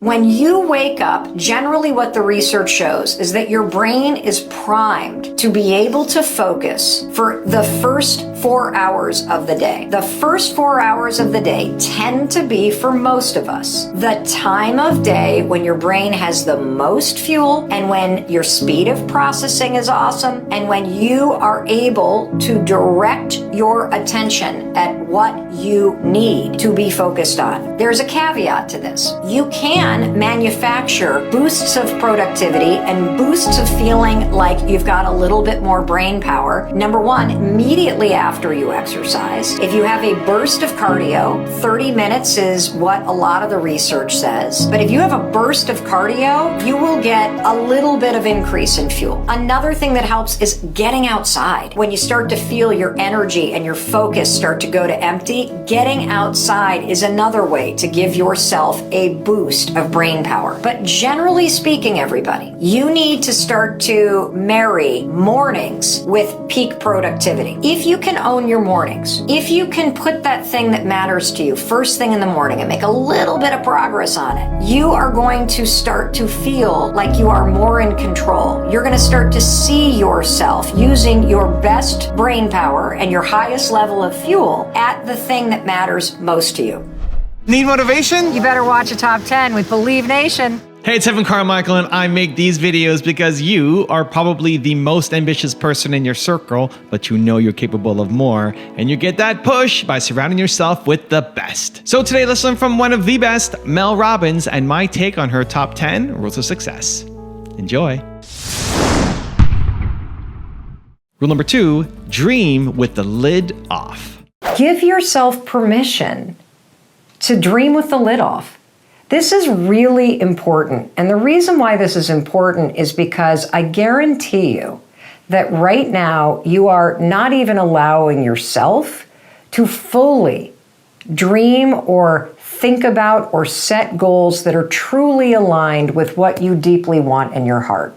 When you wake up, generally what the research shows is that your brain is primed to be able to focus for the first 4 hours of the day. The first 4 hours of the day tend to be, for most of us, the time of day when your brain has the most fuel and when your speed of processing is awesome and when you are able to direct your attention at what you need to be focused on. There's a caveat to this. You can manufacture boosts of productivity and boosts of feeling like you've got a little bit more brain power. Number one, immediately after you exercise. If you have a burst of cardio, 30 minutes is what a lot of the research says. But if you have a burst of cardio, you will get a little bit of increase in fuel. Another thing that helps is getting outside. When you start to feel your energy and your focus start to go to empty, getting outside is another way to give yourself a boost of brain power. But generally speaking, everybody, you need to start to marry mornings with peak productivity. If you can own your mornings, if you can put that thing that matters to you first thing in the morning and make a little bit of progress on it, you are going to start to feel like you are more in control. You're going to start to see yourself using your best brain power and your highest level of fuel at the thing that matters most to you. Need motivation? You better watch a Top 10 with Believe Nation. Hey, it's Carmichael, and I make these videos because you are probably the most ambitious person in your circle, but you know you're capable of more, and you get that push by surrounding yourself with the best. So today, let's learn from one of the best, Mel Robbins, and my take on her top 10 rules of success. Enjoy. Rule number 2, dream with the lid off. Give yourself permission to dream with the lid off. This is really important. And the reason why this is important is because I guarantee you that right now you are not even allowing yourself to fully dream or think about or set goals that are truly aligned with what you deeply want in your heart.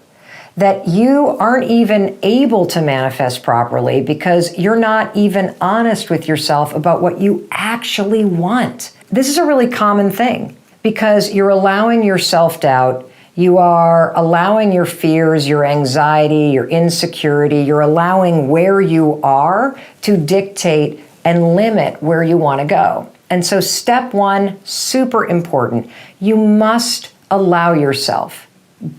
That you aren't even able to manifest properly because you're not even honest with yourself about what you actually want. This is a really common thing because you're allowing your self-doubt, you are allowing your fears, your anxiety, your insecurity, you're allowing where you are to dictate and limit where you want to go. And so step one, super important. You must allow yourself,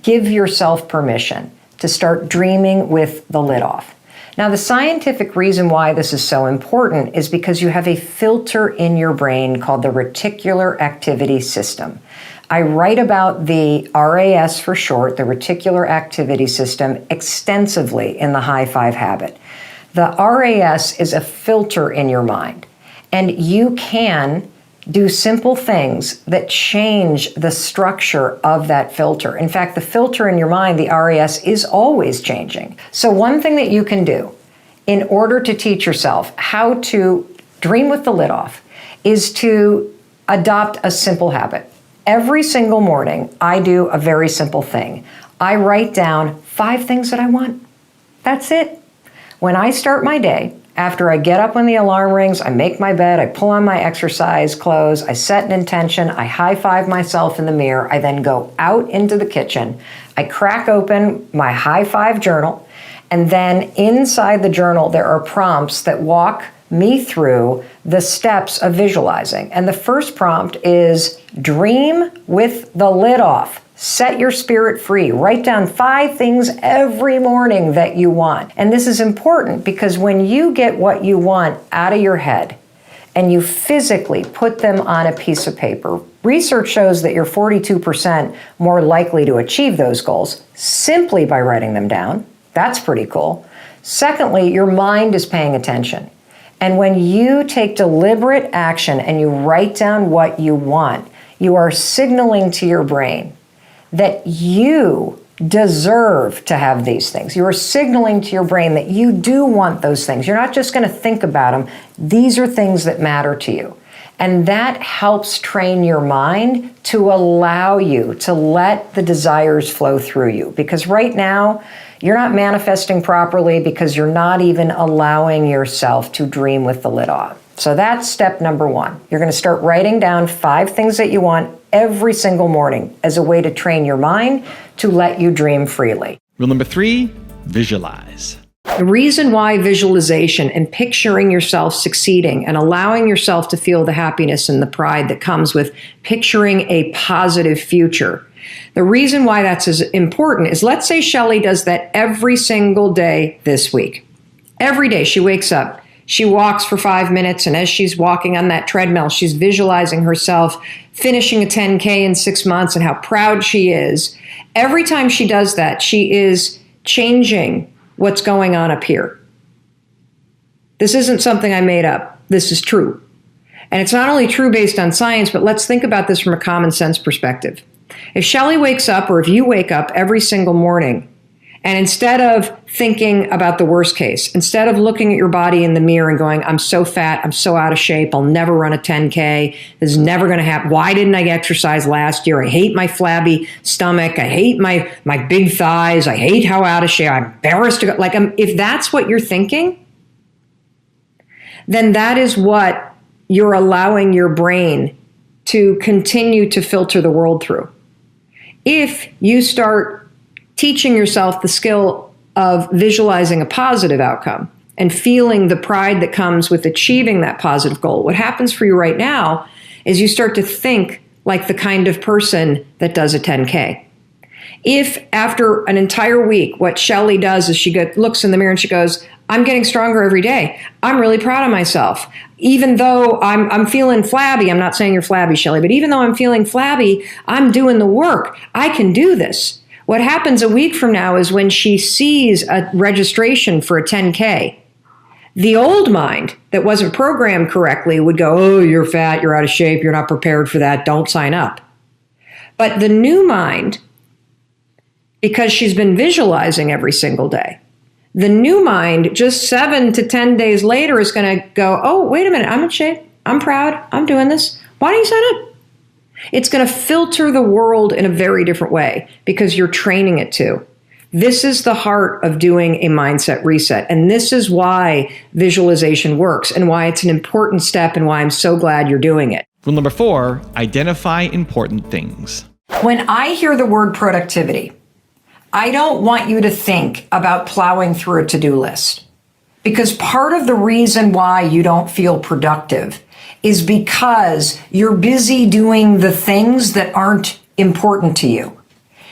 give yourself permission to start dreaming with the lid off. Now, the scientific reason why this is so important is because you have a filter in your brain called the reticular activity system. I write about the RAS for short, the reticular activity system, extensively in the High Five Habit. The RAS is a filter in your mind, and you can do simple things that change the structure of that filter. In fact, the filter in your mind, the RAS, is always changing. So one thing that you can do in order to teach yourself how to dream with the lid off is to adopt a simple habit. Every single morning, I do a very simple thing. I write down 5 things that I want. That's it. When I start my day, after I get up when the alarm rings, I make my bed, I pull on my exercise clothes, I set an intention, I high-five myself in the mirror, I then go out into the kitchen, I crack open my high-five journal, and then inside the journal there are prompts that walk me through the steps of visualizing. And the first prompt is dream with the lid off. Set your spirit free. Write down 5 things every morning that you want. And this is important because when you get what you want out of your head and you physically put them on a piece of paper, research shows that you're 42% more likely to achieve those goals simply by writing them down. That's pretty cool. Secondly, your mind is paying attention. And when you take deliberate action and you write down what you want, you are signaling to your brain that you deserve to have these things. You are signaling to your brain that you do want those things. You're not just going to think about them. These are things that matter to you. And that helps train your mind to allow you to let the desires flow through you. Because right now, you're not manifesting properly because you're not even allowing yourself to dream with the lid off. So that's step number 1. You're going to start writing down 5 things that you want every single morning as a way to train your mind to let you dream freely. Rule number 3, visualize. The reason why visualization and picturing yourself succeeding and allowing yourself to feel the happiness and the pride that comes with picturing a positive future, the reason why that's as important is, let's say Shelley does that every single day this week. Every day she wakes up, she walks for 5 minutes, and as she's walking on that treadmill, she's visualizing herself finishing a 10K in 6 months and how proud she is. Every time she does that, she is changing what's going on up here. This isn't something I made up. This is true. And it's not only true based on science, but let's think about this from a common sense perspective. If Shelley wakes up, or if you wake up every single morning, and instead of thinking about the worst case, instead of looking at your body in the mirror and going, I'm so fat, I'm so out of shape, I'll never run a 10K, this is never going to happen. Why didn't I exercise last year? I hate my flabby stomach. I hate my big thighs. I hate how out of shape. I'm embarrassed to go. If that's what you're thinking, then that is what you're allowing your brain to continue to filter the world through. If you start teaching yourself the skill of visualizing a positive outcome and feeling the pride that comes with achieving that positive goal, what happens for you right now is you start to think like the kind of person that does a 10K. If after an entire week, what Shelley does is she looks in the mirror and she goes, I'm getting stronger every day. I'm really proud of myself. Even though I'm feeling flabby, I'm not saying you're flabby, Shelley, but even though I'm feeling flabby, I'm doing the work. I can do this. What happens a week from now is when she sees a registration for a 10K, the old mind that wasn't programmed correctly would go, oh, you're fat, you're out of shape, you're not prepared for that, don't sign up. But the new mind, because she's been visualizing every single day, the new mind just 7 to 10 days later is going to go, oh, wait a minute, I'm in shape, I'm proud, I'm doing this. Why don't you sign up? It's going to filter the world in a very different way because you're training it to. This is the heart of doing a mindset reset. And this is why visualization works and why it's an important step and why I'm so glad you're doing it. Rule number 4, identify important things. When I hear the word productivity, I don't want you to think about plowing through a to-do list, because part of the reason why you don't feel productive is because you're busy doing the things that aren't important to you.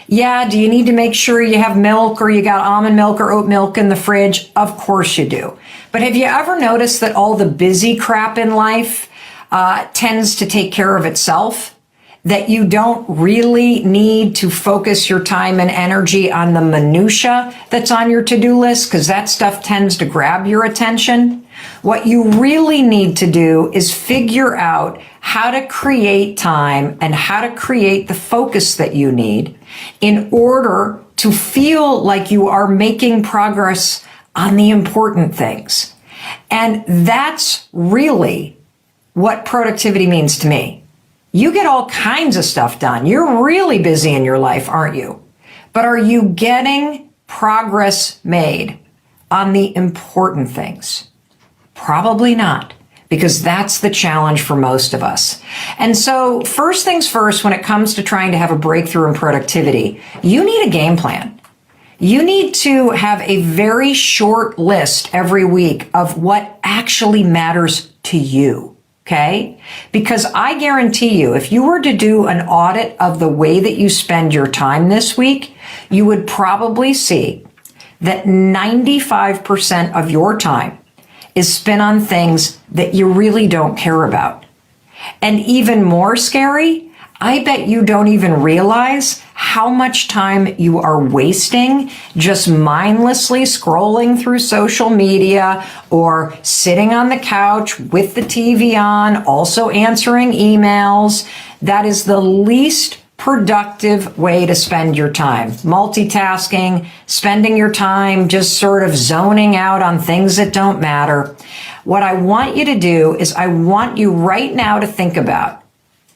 Yeah, do you need to make sure you have milk or you got almond milk or oat milk in the fridge? Of course you do. But have you ever noticed that all the busy crap in life tends to take care of itself? That you don't really need to focus your time and energy on the minutia that's on your to-do list, because that stuff tends to grab your attention. What you really need to do is figure out how to create time and how to create the focus that you need in order to feel like you are making progress on the important things. And that's really what productivity means to me. You get all kinds of stuff done. You're really busy in your life, aren't you? But are you getting progress made on the important things? Probably not, because that's the challenge for most of us. And so first things first, when it comes to trying to have a breakthrough in productivity, you need a game plan. You need to have a very short list every week of what actually matters to you. Okay? Because I guarantee you, if you were to do an audit of the way that you spend your time this week, you would probably see that 95% of your time is spent on things that you really don't care about. And even more scary, I bet you don't even realize how much time you are wasting just mindlessly scrolling through social media or sitting on the couch with the TV on, also answering emails. That is the least productive way to spend your time. Multitasking, spending your time just sort of zoning out on things that don't matter. What I want you to do is I want you right now to think about,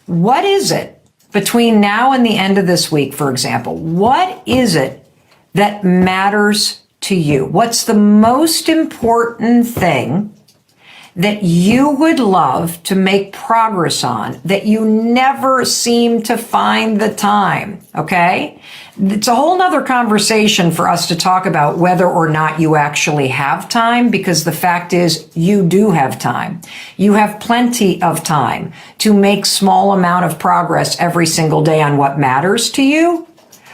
what is it between now and the end of this week, for example? What is it that matters to you? What's the most important thing that you would love to make progress on, that you never seem to find the time, okay? It's a whole nother conversation for us to talk about whether or not you actually have time, because the fact is you do have time. You have plenty of time to make small amount of progress every single day on what matters to you.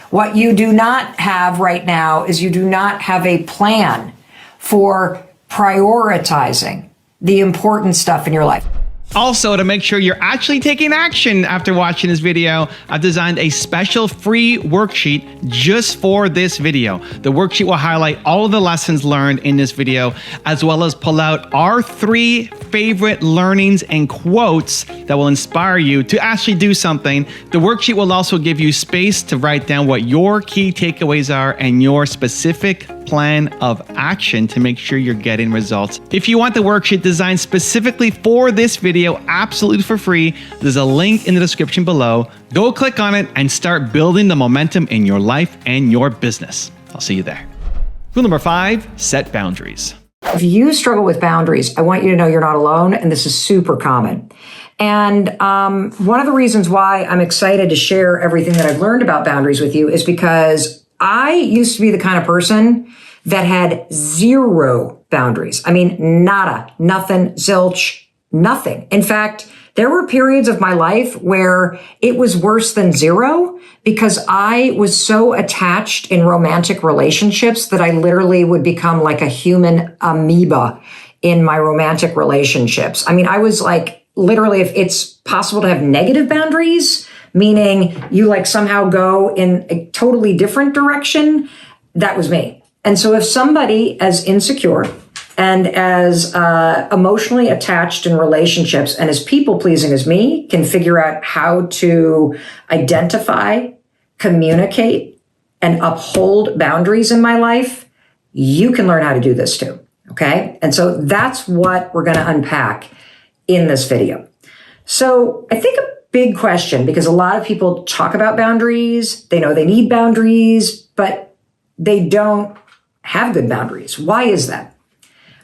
What you do not have right now is you do not have a plan for prioritizing the important stuff in your life. Also, to make sure you're actually taking action after watching this video, I've designed a special free worksheet just for this video. The worksheet will highlight all of the lessons learned in this video, as well as pull out our 3 favorite learnings and quotes that will inspire you to actually do something. The worksheet will also give you space to write down what your key takeaways are and your specific plan of action to make sure you're getting results. If you want the worksheet designed specifically for this video, absolutely for free, there's a link in the description below. Go click on it and start building the momentum in your life and your business. I'll see you there. Rule number 5, set boundaries. If you struggle with boundaries, I want you to know you're not alone, and this is super common. And one of the reasons why I'm excited to share everything that I've learned about boundaries with you is because I used to be the kind of person that had 0 boundaries. I mean, nada, nothing, zilch, nothing. In fact, there were periods of my life where it was worse than 0 because I was so attached in romantic relationships that I literally would become like a human amoeba in my romantic relationships. I mean, I was like, literally, if it's possible to have negative boundaries, meaning you like somehow go in a totally different direction, that was me. And so if somebody as insecure and as emotionally attached in relationships and as people-pleasing as me can figure out how to identify, communicate, and uphold boundaries in my life, you can learn how to do this too, okay? And so that's what we're gonna unpack in this video. So I think a big question, because a lot of people talk about boundaries, they know they need boundaries, but they don't have good boundaries. Why is that?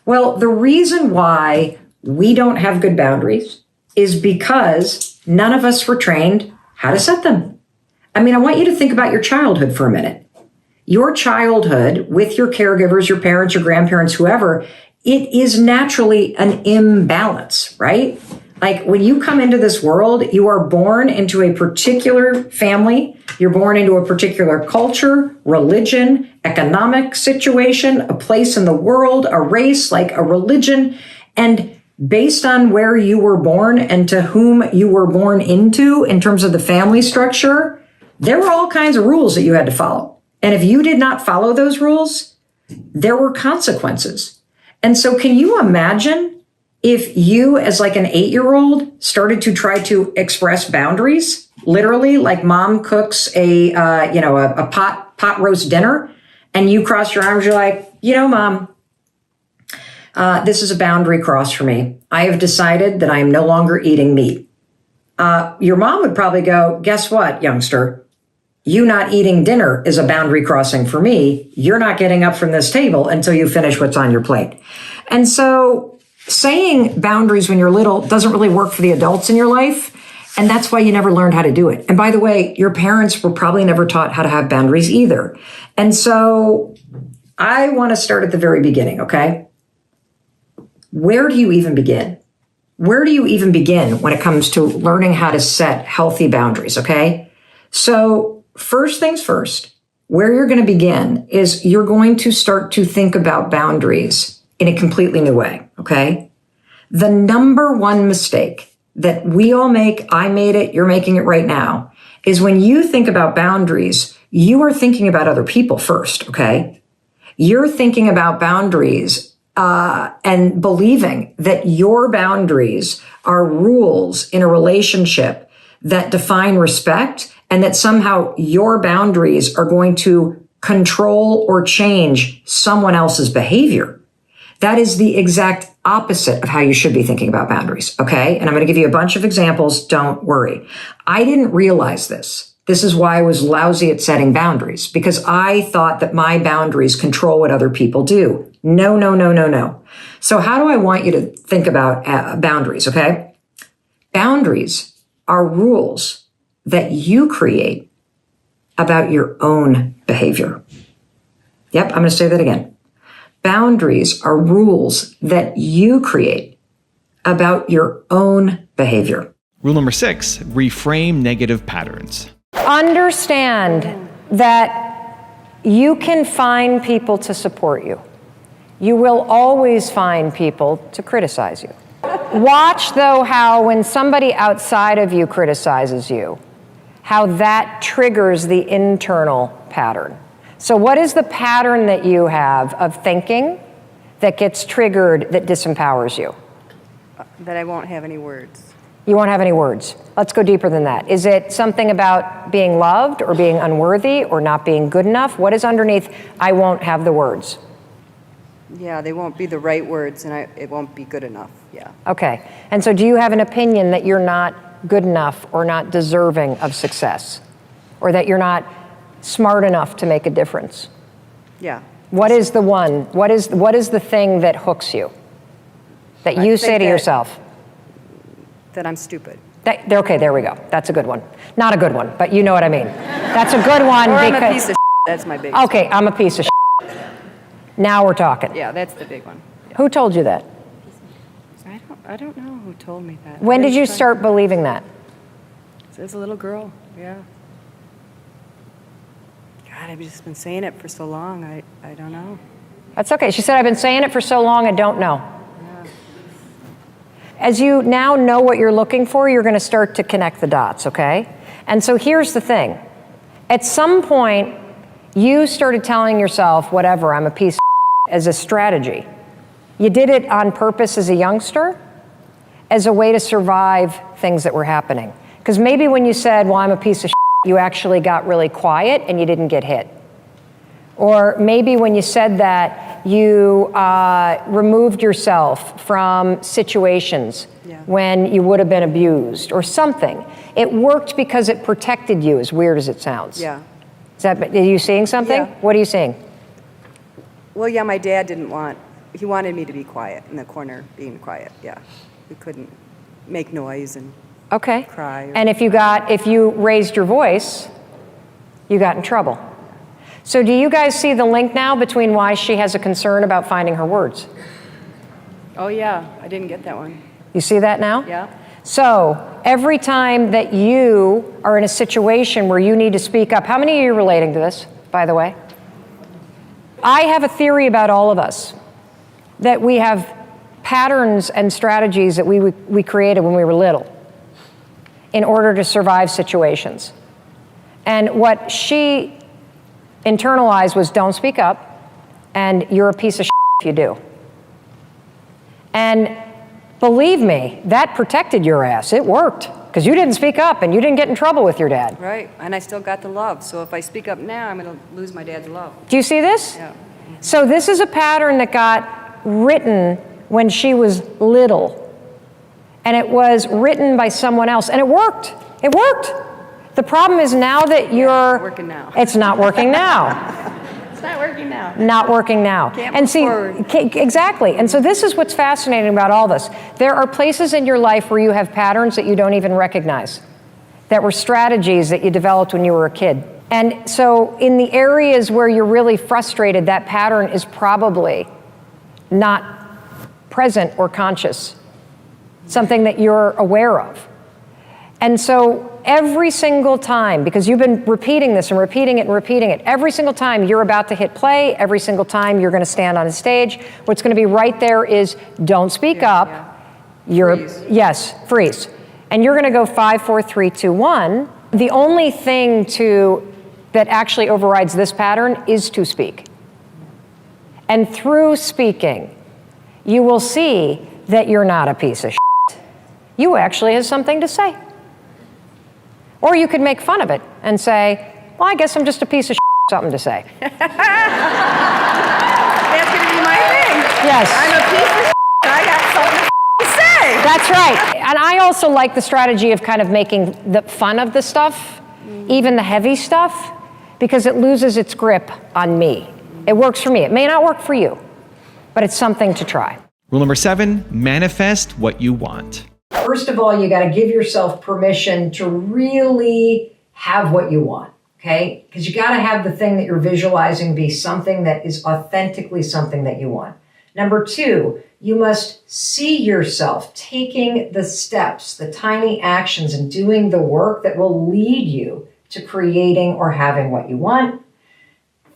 Well, the reason why we don't have good boundaries is because none of us were trained how to set them. I mean, I want you to think about your childhood for a minute. Your childhood with your caregivers, your parents, your grandparents, whoever, it is naturally an imbalance, right? Like when you come into this world, you are born into a particular family. You're born into a particular culture, religion, economic situation, a place in the world, a race, like a religion. And based on where you were born and to whom you were born into in terms of the family structure, there were all kinds of rules that you had to follow. And if you did not follow those rules, there were consequences. And so can you imagine if you, as like an 8-year-old, started to try to express boundaries, literally, like mom cooks a pot roast dinner, and you cross your arms, you're like, mom, this is a boundary cross for me. I have decided that I am no longer eating meat. Your mom would probably go, guess what, youngster? You not eating dinner is a boundary crossing for me. You're not getting up from this table until you finish what's on your plate. And so saying boundaries when you're little doesn't really work for the adults in your life. And that's why you never learned how to do it. And by the way, your parents were probably never taught how to have boundaries either. And so I want to start at the very beginning, okay? Where do you even begin? Where do you even begin when it comes to learning how to set healthy boundaries, okay? So first things first, where you're going to begin is you're going to start to think about boundaries in a completely new way, okay? The number one mistake that we all make, I made it, you're making it right now, is when you think about boundaries, you are thinking about other people first, okay? You're thinking about boundaries and believing that your boundaries are rules in a relationship that define respect and that somehow your boundaries are going to control or change someone else's behavior. That is the exact opposite of how you should be thinking about boundaries, okay? And I'm going to give you a bunch of examples. Don't worry. I didn't realize this This is why I was lousy at setting boundaries, because I thought that my boundaries control what other people do. No, no, no, no, no. So how do I want you to think about boundaries, okay? Boundaries are rules that you create about your own behavior. Yep, I'm going to say that again. Boundaries are rules that you create about your own behavior. Rule number 6, reframe negative patterns. Understand that you can find people to support you. You will always find people to criticize you. Watch, though, how when somebody outside of you criticizes you, how that triggers the internal pattern. So what is the pattern that you have of thinking that gets triggered that disempowers you? That I won't have any words. You won't have any words. Let's go deeper than that. Is it something about being loved or being unworthy or not being good enough? What is underneath, I won't have the words? Yeah, they won't be the right words, and it won't be good enough, yeah. Okay. And so do you have an opinion that you're not good enough or not deserving of success? Or that you're not smart enough to make a difference? Yeah. What is the one? What is the thing that hooks you? That you say to yourself? That I'm stupid. Okay, there we go. That's a good one. Not a good one, but you know what I mean. That's a good one. Or because, I'm a piece of shit. That's my biggest Okay, I'm a piece of shit. Now we're talking. Yeah, that's the big one. Who told you that? I don't know who told me that. When did you start believing that? As a little girl, yeah. God, I've just been saying it for so long, I don't know. That's okay. She said, I've been saying it for so long, I don't know. Yeah. As you now know what you're looking for, you're going to start to connect the dots, okay? And so here's the thing. At some point, you started telling yourself, whatever, I'm a piece of as a strategy. You did it on purpose as a youngster, as a way to survive things that were happening. Because maybe when you said, well, I'm a piece of you actually got really quiet and you didn't get hit. Or maybe when you said that, you removed yourself from situations when you would have been abused or something. It worked because it protected you, as weird as it sounds. Yeah. Are you seeing something? Yeah. What are you seeing? Well, yeah, my dad he wanted me to be quiet, in the corner, being quiet, yeah. We couldn't make noise and Okay. cry. And if you raised your voice, you got in trouble. So do you guys see the link now between why she has a concern about finding her words? Oh, yeah, I didn't get that one. You see that now? Yeah. So every time that you are in a situation where you need to speak up, how many of you are relating to this, by the way? I have a theory about all of us, that we have patterns and strategies that we created when we were little in order to survive situations. And what she internalized was don't speak up, and you're a piece of shit if you do. And believe me, that protected your ass. It worked, because you didn't speak up and you didn't get in trouble with your dad. Right, and I still got the love. So if I speak up now, I'm going to lose my dad's love. Do you see this? Yeah. So this is a pattern that got written when she was little. And it was written by someone else, and it worked. It worked. The problem is now that you're... It's working now. It's not working now. It's not working now. Not working now. Can't and move see, forward. exactly. And so this is what's fascinating about all this. There are places in your life where you have patterns that you don't even recognize, that were strategies that you developed when you were a kid. And so in the areas where you're really frustrated, that pattern is probably not present or conscious, something that you're aware of. And so every single time, because you've been repeating this and repeating it and repeating it, every single time you're about to hit play, every single time you're going to stand on a stage, what's going to be right there is don't speak up. Yeah. Yes, freeze. And you're going to go 5, 4, 3, 2, 1. The only thing that actually overrides this pattern is to speak. And through speaking, you will see that you're not a piece of shit. You actually have something to say. Or you could make fun of it and say, well, I guess I'm just a piece of shit, something to say. That's going to be my thing. Yes. I'm a piece of shit. I got something to say. That's right. And I also like the strategy of kind of making the fun of the stuff. even the heavy stuff, because it loses its grip on me. It works for me. It may not work for you, but it's something to try. Rule number 7, manifest what you want. First of all, you got to give yourself permission to really have what you want, okay? Because you got to have the thing that you're visualizing be something that is authentically something that you want. Number 2, you must see yourself taking the steps, the tiny actions, and doing the work that will lead you to creating or having what you want.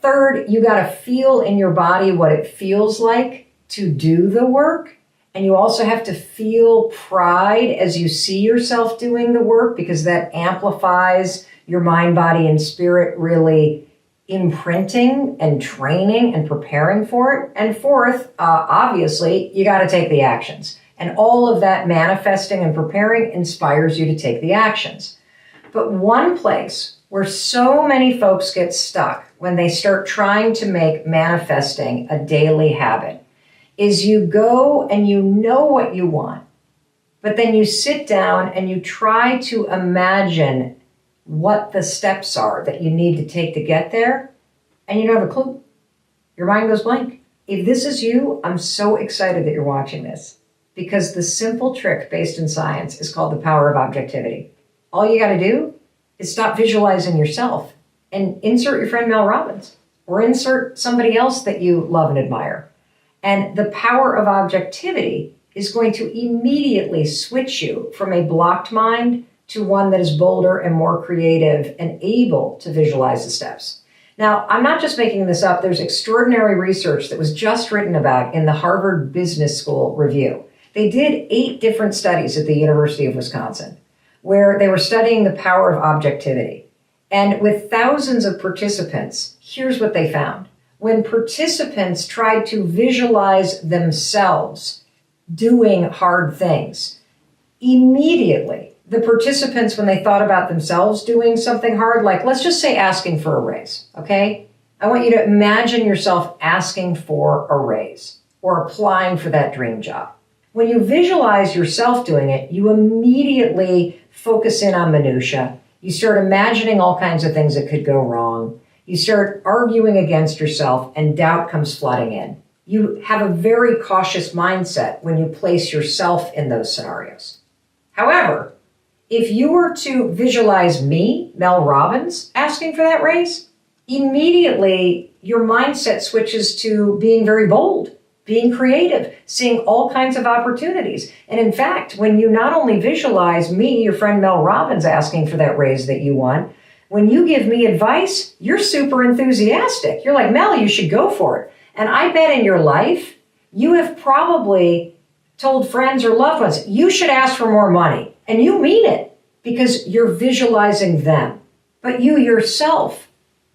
Third, you got to feel in your body what it feels like to do the work. And you also have to feel pride as you see yourself doing the work, because that amplifies your mind, body, and spirit really imprinting and training and preparing for it. And fourth, obviously, you got to take the actions. And all of that manifesting and preparing inspires you to take the actions. But one place where so many folks get stuck when they start trying to make manifesting a daily habit is you go and you know what you want, but then you sit down and you try to imagine what the steps are that you need to take to get there, and you don't have a clue. Your mind goes blank. If this is you, I'm so excited that you're watching this, because the simple trick based in science is called the power of objectivity. All you got to do is stop visualizing yourself and insert your friend Mel Robbins, or insert somebody else that you love and admire. And the power of objectivity is going to immediately switch you from a blocked mind to one that is bolder and more creative and able to visualize the steps. Now, I'm not just making this up. There's extraordinary research that was just written about in the Harvard Business School Review. They did 8 different studies at the University of Wisconsin where they were studying the power of objectivity. And with thousands of participants, here's what they found. When participants tried to visualize themselves doing hard things, immediately, the participants, when they thought about themselves doing something hard, like let's just say asking for a raise, okay? I want you to imagine yourself asking for a raise or applying for that dream job. When you visualize yourself doing it, you immediately focus in on minutia. You start imagining all kinds of things that could go wrong. You start arguing against yourself, and doubt comes flooding in. You have a very cautious mindset when you place yourself in those scenarios. However, if you were to visualize me, Mel Robbins, asking for that raise, immediately your mindset switches to being very bold, being creative, seeing all kinds of opportunities. And in fact, when you not only visualize me, your friend Mel Robbins, asking for that raise that you want, when you give me advice, you're super enthusiastic. You're like, Mel, you should go for it. And I bet in your life, you have probably told friends or loved ones, you should ask for more money. And you mean it because you're visualizing them. But you yourself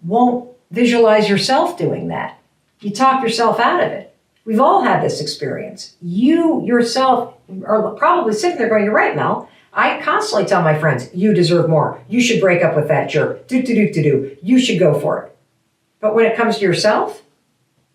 won't visualize yourself doing that. You talk yourself out of it. We've all had this experience. You yourself are probably sitting there going, you're right, Mel. I constantly tell my friends, you deserve more. You should break up with that jerk. Do. You should go for it. But when it comes to yourself,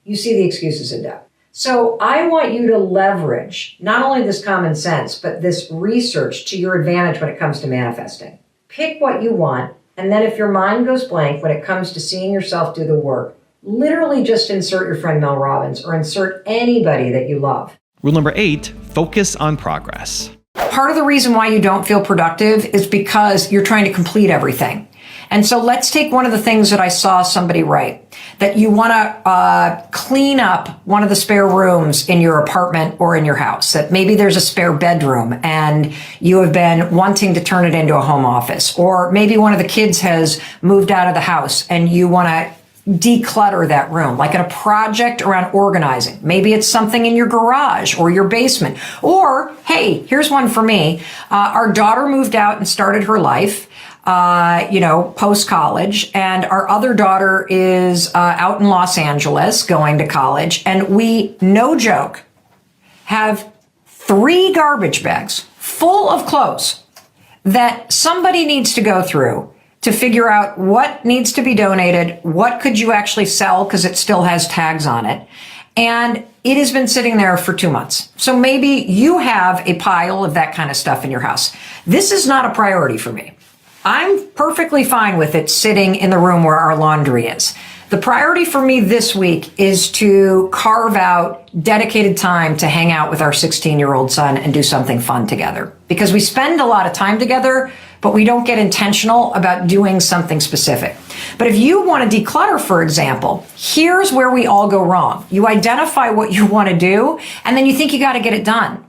you see the excuses and doubt. So I want you to leverage not only this common sense, but this research to your advantage when it comes to manifesting. Pick what you want, and then if your mind goes blank when it comes to seeing yourself do the work, literally just insert your friend Mel Robbins or insert anybody that you love. Rule number 8, focus on progress. Part of the reason why you don't feel productive is because you're trying to complete everything. And so let's take one of the things that I saw somebody write, that you want to clean up one of the spare rooms in your apartment or in your house, that maybe there's a spare bedroom and you have been wanting to turn it into a home office, or maybe one of the kids has moved out of the house and you want to declutter that room, like in a project around organizing. Maybe it's something in your garage or your basement. Or, hey, here's one for me. Our daughter moved out and started her life, post-college, and our other daughter is out in Los Angeles going to college, and we, no joke, have 3 garbage bags full of clothes that somebody needs to go through to figure out what needs to be donated, what could you actually sell because it still has tags on it. And it has been sitting there for 2 months. So maybe you have a pile of that kind of stuff in your house. This is not a priority for me. I'm perfectly fine with it sitting in the room where our laundry is. The priority for me this week is to carve out dedicated time to hang out with our 16-year-old son and do something fun together. Because we spend a lot of time together, but we don't get intentional about doing something specific. But if you want to declutter, for example, here's where we all go wrong. You identify what you want to do, and then you think you got to get it done.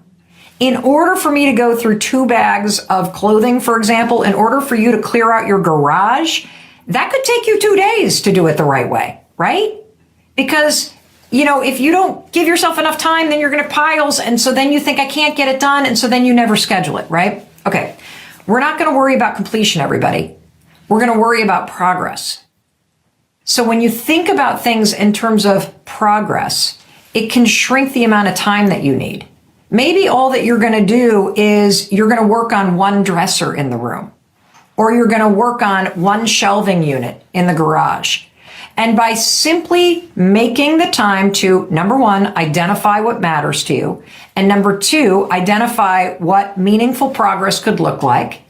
In order for me to go through 2 bags of clothing, for example, in order for you to clear out your garage, that could take you 2 days to do it the right way, right? Because, if you don't give yourself enough time, then you're going to piles. And so then you think I can't get it done. And so then you never schedule it, right? Okay. We're not going to worry about completion, everybody. We're going to worry about progress. So when you think about things in terms of progress, it can shrink the amount of time that you need. Maybe all that you're going to do is you're going to work on one dresser in the room, or you're going to work on one shelving unit in the garage. And by simply making the time to, number 1, identify what matters to you, and number 2, identify what meaningful progress could look like,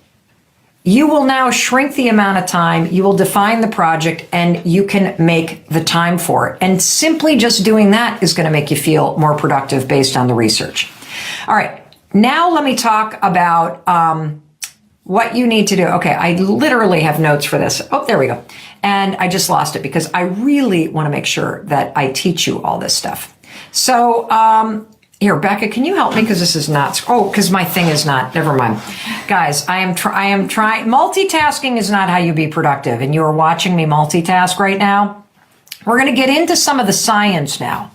you will now shrink the amount of time, you will define the project, and you can make the time for it. And simply just doing that is going to make you feel more productive based on the research. All right, now let me talk about what you need to do. Okay, I literally have notes for this. Oh, there we go. And I just lost it because I really want to make sure that I teach you all this stuff. So here, Becca, can you help me? Because this is not, because my thing is not, never mind. Guys, I am trying, multitasking is not how you be productive. And you are watching me multitask right now. We're going to get into some of the science now.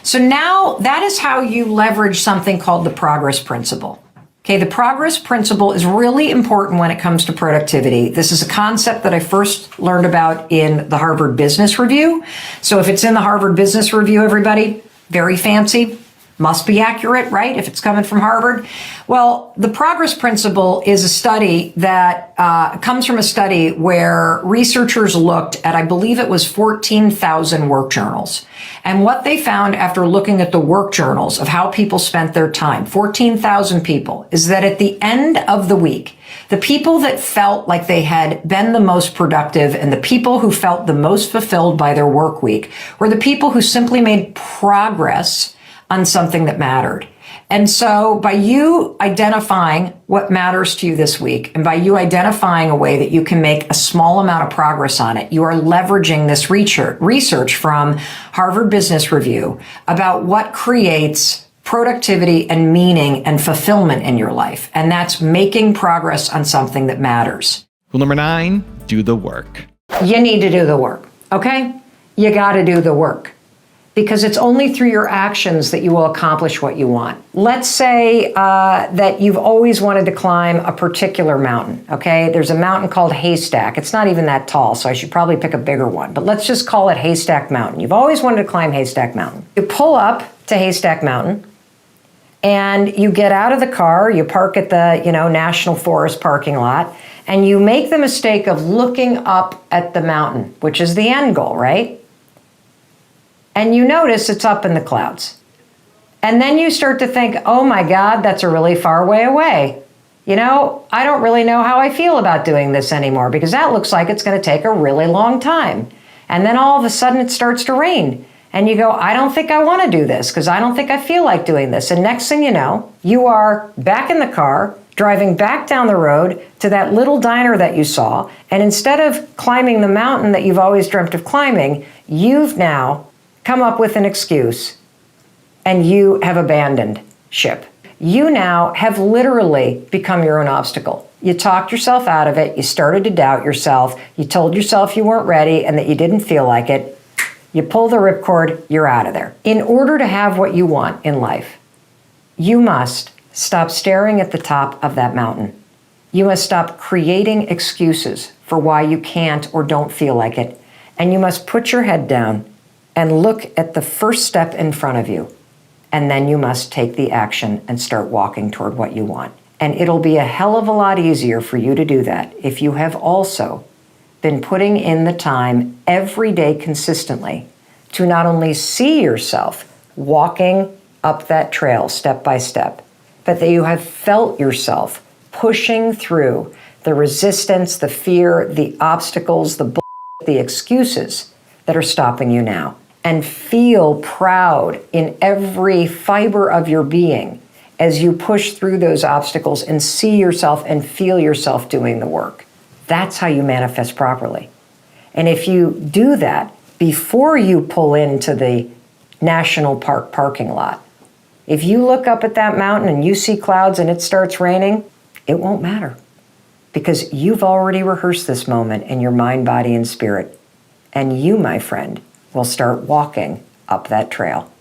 So now that is how you leverage something called the progress principle. Okay, the progress principle is really important when it comes to productivity. This is a concept that I first learned about in the Harvard Business Review. So if it's in the Harvard Business Review, everybody, very fancy, must be accurate, right? If it's coming from Harvard. Well, the progress principle is a study that comes from a study where researchers looked at, I believe it was 14,000 work journals. And what they found after looking at the work journals of how people spent their time, 14,000 people, is that at the end of the week, the people that felt like they had been the most productive and the people who felt the most fulfilled by their work week were the people who simply made progress on something that mattered. And so by you identifying what matters to you this week, and by you identifying a way that you can make a small amount of progress on it, you are leveraging this research from Harvard Business Review about what creates productivity and meaning and fulfillment in your life. And that's making progress on something that matters. Rule number 9, do the work. You need to do the work, okay? You got to do the work. Because it's only through your actions that you will accomplish what you want. Let's say that you've always wanted to climb a particular mountain, okay? There's a mountain called Haystack. It's not even that tall, so I should probably pick a bigger one. But let's just call it Haystack Mountain. You've always wanted to climb Haystack Mountain. You pull up to Haystack Mountain, and you get out of the car, you park at the National Forest parking lot, and you make the mistake of looking up at the mountain, which is the end goal, right? And you notice it's up in the clouds. And then you start to think, oh my God, that's a really far way away. I don't really know how I feel about doing this anymore because that looks like it's going to take a really long time. And then all of a sudden it starts to rain. And you go, I don't think I want to do this because I don't think I feel like doing this. And next thing you know, you are back in the car, driving back down the road to that little diner that you saw. And instead of climbing the mountain that you've always dreamt of climbing, you've now come up with an excuse and you have abandoned ship. You now have literally become your own obstacle. You talked yourself out of it. You started to doubt yourself. You told yourself you weren't ready and that you didn't feel like it. You pull the ripcord, you're out of there. In order to have what you want in life, you must stop staring at the top of that mountain. You must stop creating excuses for why you can't or don't feel like it. And you must put your head down and look at the first step in front of you. And then you must take the action and start walking toward what you want. And it'll be a hell of a lot easier for you to do that if you have also been putting in the time every day consistently to not only see yourself walking up that trail step by step, but that you have felt yourself pushing through the resistance, the fear, the obstacles, the excuses that are stopping you now. And feel proud in every fiber of your being as you push through those obstacles and see yourself and feel yourself doing the work. That's how you manifest properly. And if you do that before you pull into the national park parking lot, if you look up at that mountain and you see clouds and it starts raining, it won't matter, because you've already rehearsed this moment in your mind, body, and spirit. And you, my friend, will start walking up that trail.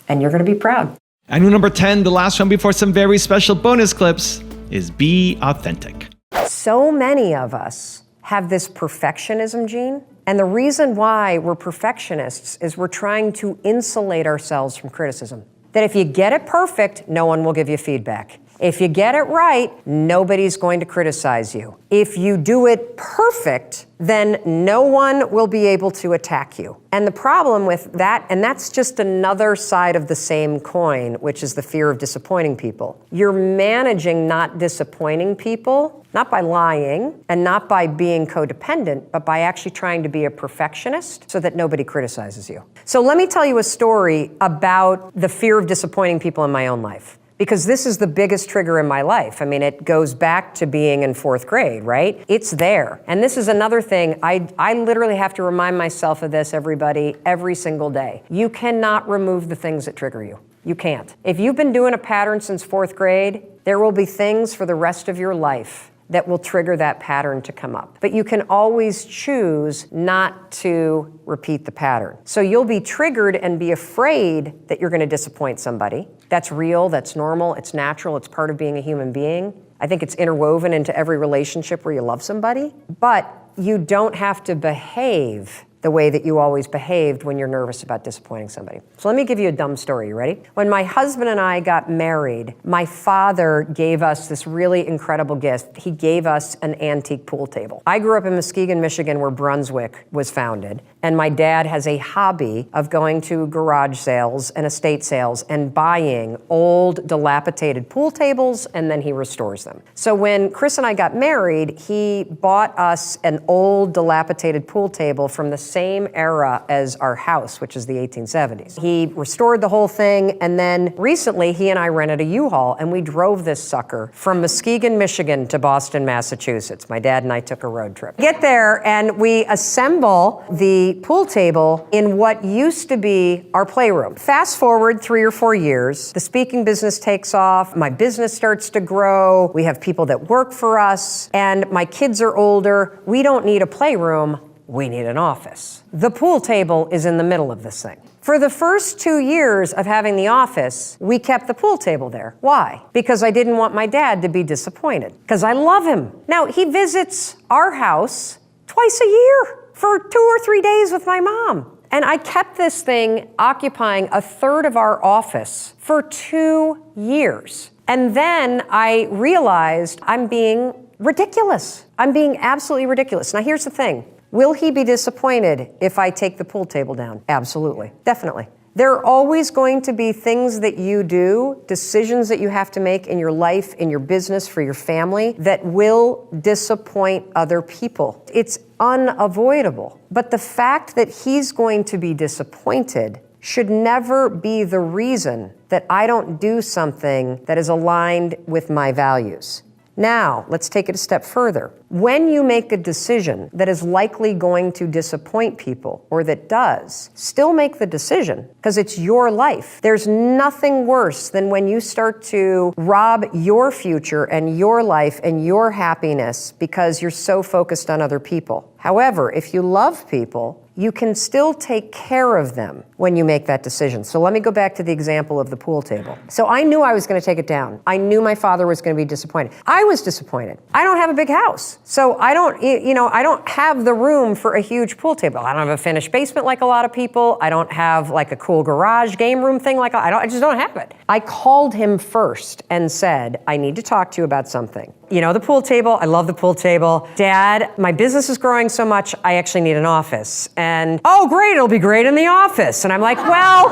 And you're going to be proud. And number 10, the last one before some very special bonus clips, is be authentic. So many of us have this perfectionism gene. And the reason why we're perfectionists is we're trying to insulate ourselves from criticism. That if you get it perfect, no one will give you feedback. If you get it right, nobody's going to criticize you. If you do it perfect, then no one will be able to attack you. And the problem with that, and that's just another side of the same coin, which is the fear of disappointing people. You're managing not disappointing people, not by lying and not by being codependent, but by actually trying to be a perfectionist so that nobody criticizes you. So let me tell you a story about the fear of disappointing people in my own life, because this is the biggest trigger in my life. I mean, it goes back to being in 4th grade, right? It's there. And this is another thing, I literally have to remind myself of this, everybody, every single day. You cannot remove the things that trigger you. You can't. If you've been doing a pattern since 4th grade, there will be things for the rest of your life that will trigger that pattern to come up. But you can always choose not to repeat the pattern. So you'll be triggered and be afraid that you're going to disappoint somebody. That's real, that's normal, it's natural, it's part of being a human being. I think it's interwoven into every relationship where you love somebody. But you don't have to behave the way that you always behaved when you're nervous about disappointing somebody. So let me give you a dumb story. You ready? When my husband and I got married, my father gave us this really incredible gift. He gave us an antique pool table. I grew up in Muskegon, Michigan, where Brunswick was founded. And my dad has a hobby of going to garage sales and estate sales and buying old, dilapidated pool tables, and then he restores them. So when Chris and I got married, he bought us an old, dilapidated pool table from the same era as our house, which is the 1870s. He restored the whole thing, and then recently he and I rented a U-Haul, and we drove this sucker from Muskegon, Michigan to Boston, Massachusetts. My dad and I took a road trip. Get there, and we assemble the pool table in what used to be our playroom. Fast forward 3 or 4 years, the speaking business takes off, my business starts to grow, we have people that work for us, and my kids are older. We don't need a playroom, we need an office. The pool table is in the middle of this thing. For the first 2 years of having the office, we kept the pool table there. Why? Because I didn't want my dad to be disappointed. Because I love him. Now, he visits our house twice a year for 2 or 3 days with my mom. And I kept this thing occupying a third of our office for 2 years. And then I realized I'm being ridiculous. I'm being absolutely ridiculous. Now, here's the thing. Will he be disappointed if I take the pool table down? Absolutely. Definitely. There are always going to be things that you do, decisions that you have to make in your life, in your business, for your family, that will disappoint other people. It's unavoidable. But the fact that he's going to be disappointed should never be the reason that I don't do something that is aligned with my values. Now, let's take it a step further. When you make a decision that is likely going to disappoint people, or that does, still make the decision, because it's your life. There's nothing worse than when you start to rob your future and your life and your happiness because you're so focused on other people. However, if you love people, you can still take care of them when you make that decision. So let me go back to the example of the pool table. So I knew I was going to take it down. I knew my father was going to be disappointed. I was disappointed. I don't have a big house. So I don't have the room for a huge pool table. I don't have a finished basement like a lot of people. I don't have like a cool garage game room thing like I just don't have it. I called him first and said, I need to talk to you about something. You know, the pool table, I love the pool table. Dad, my business is growing so much, I actually need an office. And, oh great, it'll be great in the office. And I'm like, well,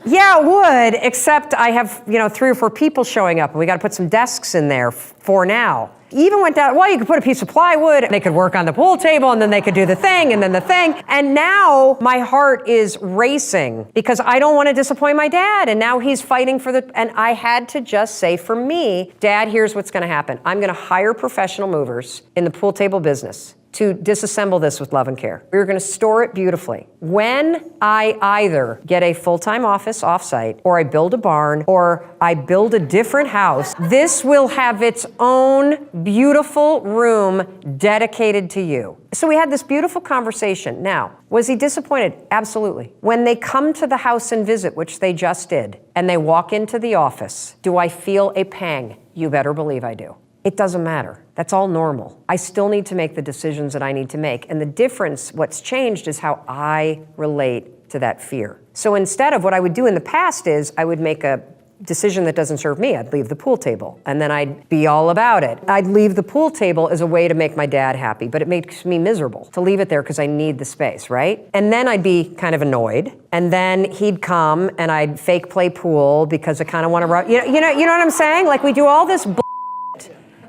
Yeah, it would, except I have, 3 or 4 people showing up, and we got to put some desks in there for now. Even went down, well, you could put a piece of plywood, and they could work on the pool table, and then they could do the thing, and then the thing. And now my heart is racing because I don't want to disappoint my dad, and now he's fighting and I had to just say, for me, Dad, here's what's going to happen. I'm going to hire professional movers in the pool table business to disassemble this with love and care. We're going to store it beautifully. When I either get a full-time office offsite, or I build a barn, or I build a different house, this will have its own beautiful room dedicated to you. So we had this beautiful conversation. Now, was he disappointed? Absolutely. When they come to the house and visit, which they just did, and they walk into the office, do I feel a pang? You better believe I do. It doesn't matter. That's all normal. I still need to make the decisions that I need to make. And the difference, what's changed, is how I relate to that fear. So instead of what I would do in the past is I would make a decision that doesn't serve me. I'd leave the pool table, and then I'd be all about it. I'd leave the pool table as a way to make my dad happy, but it makes me miserable to leave it there because I need the space, right? And then I'd be kind of annoyed, and then he'd come and I'd fake play pool because I kind of want to, you know what I'm saying? Like, we do all this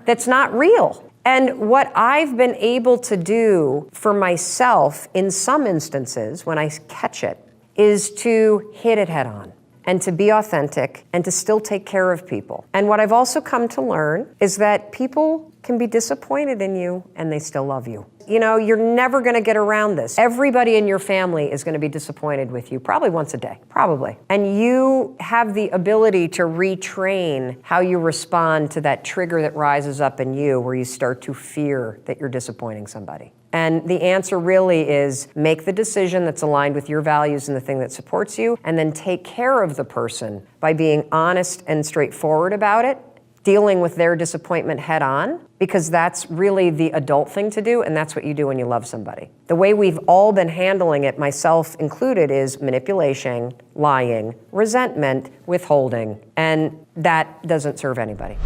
that's not real. And what I've been able to do for myself in some instances when I catch it is to hit it head on and to be authentic and to still take care of people. And what I've also come to learn is that people can be disappointed in you and they still love you. You're never going to get around this. Everybody in your family is going to be disappointed with you, probably once a day, probably. And you have the ability to retrain how you respond to that trigger that rises up in you where you start to fear that you're disappointing somebody. And the answer really is make the decision that's aligned with your values and the thing that supports you, and then take care of the person by being honest and straightforward about it, dealing with their disappointment head on, because that's really the adult thing to do, and that's what you do when you love somebody. The way we've all been handling it, myself included, is manipulation, lying, resentment, withholding, and that doesn't serve anybody.